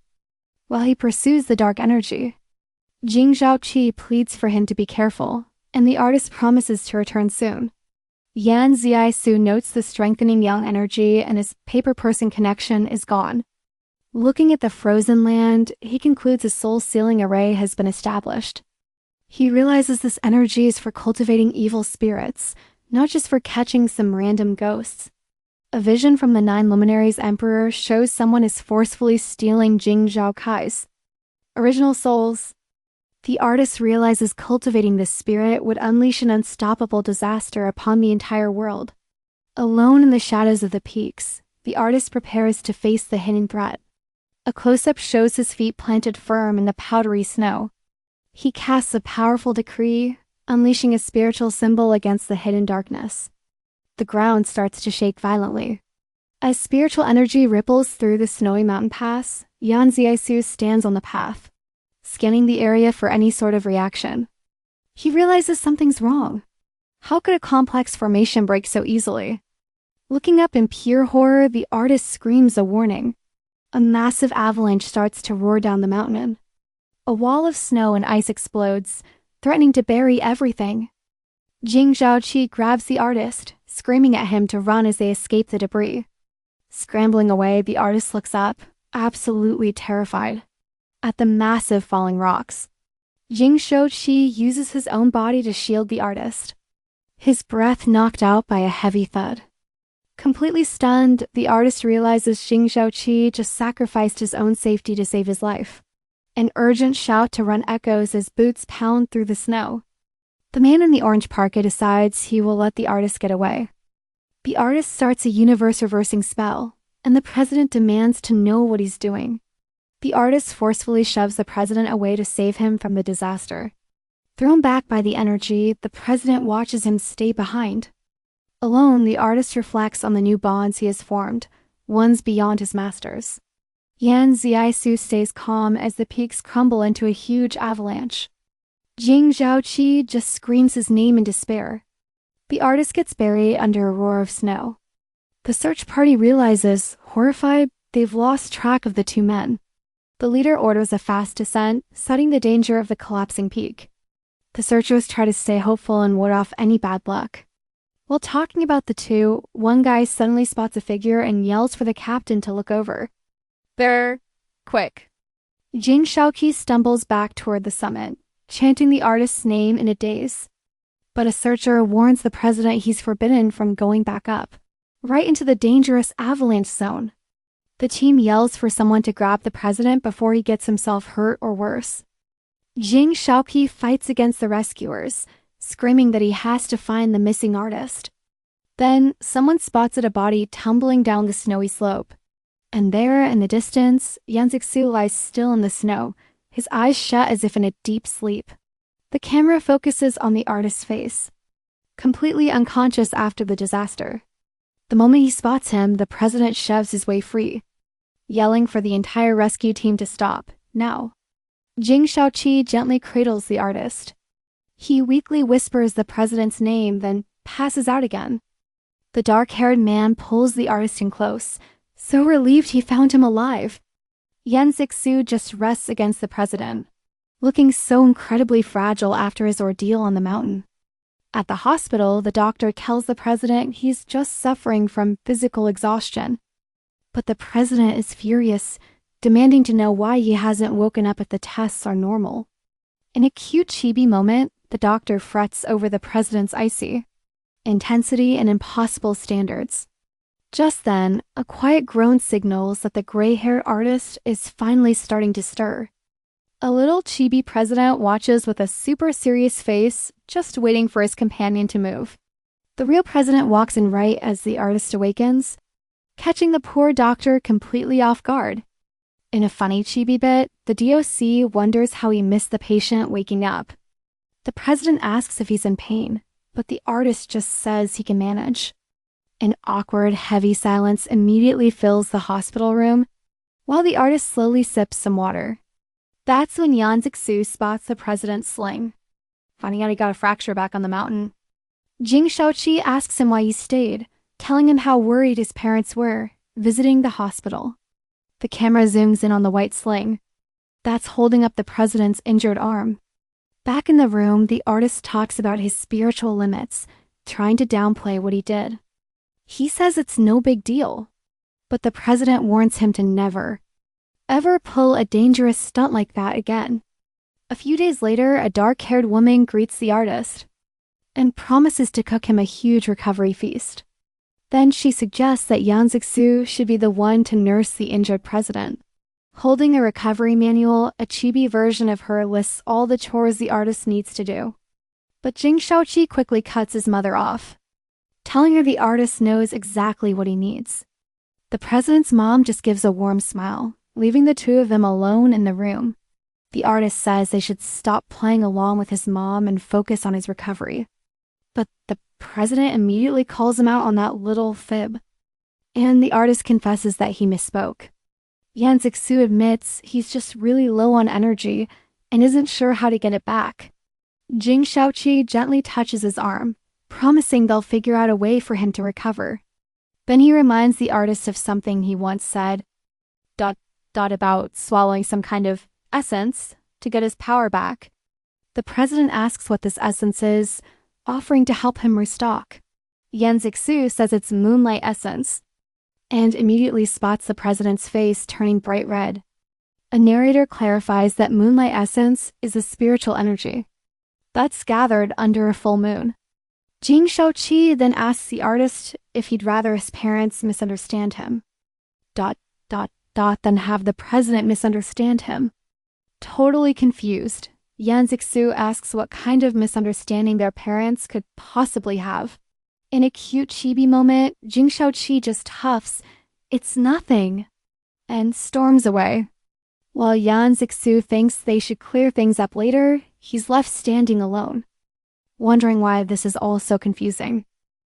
while he pursues the dark energy. Jing Shaoqi pleads for him to be careful, and the artist promises to return soon. Yan Zixiu notes the strengthening yang energy and his paper-person connection is gone. Looking at the frozen land, he concludes a soul-sealing array has been established. He realizes this energy is for cultivating evil spirits, not just for catching some random ghosts. A vision from the 9 luminaries emperor shows someone is forcefully stealing Jing Shaoqi's original souls. The artist realizes cultivating this spirit would unleash an unstoppable disaster upon the entire world. Alone in the shadows of the peaks, the artist prepares to face the hidden threat. A close-up shows his feet planted firm in the powdery snow. He casts a powerful decree, unleashing a spiritual symbol against the hidden darkness. The ground starts to shake violently. As spiritual energy ripples through the snowy mountain pass, Yan Zixiu stands on the path, scanning the area for any sort of reaction. He realizes something's wrong. How could a complex formation break so easily? Looking up in pure horror, the artist screams a warning. A massive avalanche starts to roar down the mountain. A wall of snow and ice explodes, threatening to bury everything. Jing Shaoqi grabs the artist, screaming at him to run as they escape the debris. Scrambling away, the artist looks up, absolutely terrified, at the massive falling rocks. Jing Shaoqi uses his own body to shield the artist, his breath knocked out by a heavy thud. Completely stunned, the artist realizes Jing Shaoqi just sacrificed his own safety to save his life. An urgent shout to run echoes as boots pound through the snow. The man in the orange parka decides he will let the artist get away. The artist starts a universe-reversing spell, and the president demands to know what he's doing. The artist forcefully shoves the president away to save him from the disaster. Thrown back by the energy, the president watches him stay behind. Alone, the artist reflects on the new bonds he has formed, ones beyond his masters. Yan Zixiu stays calm as the peaks crumble into a huge avalanche. Jing Shaoqi just screams his name in despair. The artist gets buried under a roar of snow. The search party realizes, horrified, they've lost track of the 2 men. The leader orders a fast descent, citing the danger of the collapsing peak. The searchers try to stay hopeful and ward off any bad luck. While talking about the 2, one guy suddenly spots a figure and yells for the captain to look over. "There, quick." Jing Shaoqi stumbles back toward the summit, chanting the artist's name in a daze. But a searcher warns the president he's forbidden from going back up, right into the dangerous avalanche zone. The team yells for someone to grab the president before he gets himself hurt or worse. Jing Shaoqi fights against the rescuers, screaming that he has to find the missing artist. Then, someone spots a body tumbling down the snowy slope. And there, in the distance, Yan Zixiu lies still in the snow, his eyes shut as if in a deep sleep. The camera focuses on the artist's face, completely unconscious after the disaster. The moment he spots him, the president shoves his way free, yelling for the entire rescue team to stop, now. Jing Shaoqi gently cradles the artist. He weakly whispers the president's name, then passes out again. The dark-haired man pulls the artist in close, so relieved he found him alive. Yan Zixiu just rests against the president, looking so incredibly fragile after his ordeal on the mountain. At the hospital, the doctor tells the president he's just suffering from physical exhaustion. But the president is furious, demanding to know why he hasn't woken up if the tests are normal. In a cute chibi moment, the doctor frets over the president's icy intensity and impossible standards. Just then, a quiet groan signals that the gray-haired artist is finally starting to stir. A little chibi president watches with a super serious face, just waiting for his companion to move. The real president walks in right as the artist awakens, catching the poor doctor completely off guard. In a funny chibi bit, the DOC wonders how he missed the patient waking up. The president asks if he's in pain, but the artist just says he can manage. An awkward, heavy silence immediately fills the hospital room while the artist slowly sips some water. That's when Yan Zixiu spots the president's sling, finding out he got a fracture back on the mountain. Jing Shaoqi asks him why he stayed, telling him how worried his parents were, visiting the hospital. The camera zooms in on the white sling. That's holding up the president's injured arm. Back in the room, the artist talks about his spiritual limits, trying to downplay what he did. He says it's no big deal, but the president warns him to never, ever pull a dangerous stunt like that again. A few days later, a dark-haired woman greets the artist and promises to cook him a huge recovery feast. Then she suggests that Yan Zixiu should be the one to nurse the injured president. Holding a recovery manual, a chibi version of her lists all the chores the artist needs to do. But Jing Shaoqi quickly cuts his mother off, telling her the artist knows exactly what he needs. The president's mom just gives a warm smile, leaving the two of them alone in the room. The artist says they should stop playing along with his mom and focus on his recovery. But the president immediately calls him out on that little fib, and the artist confesses that he misspoke. Yan Zixiu admits he's just really low on energy and isn't sure how to get it back. Jing Shaoqi gently touches his arm, promising they'll figure out a way for him to recover. Then he reminds the artist of something he once said, about swallowing some kind of essence to get his power back. The president asks what this essence is, offering to help him restock. Yan Zixiu says it's moonlight essence, and immediately spots the president's face turning bright red. A narrator clarifies that moonlight essence is a spiritual energy that's gathered under a full moon. Jing Shaoqi then asks the artist if he'd rather his parents misunderstand him, than have the president misunderstand him. Totally confused, Yan Zixiu asks what kind of misunderstanding their parents could possibly have. In a cute chibi moment, Jing Shaoqi just huffs, "It's nothing," and storms away. While Yan Zixiu thinks they should clear things up later, he's left standing alone, wondering why this is all so confusing.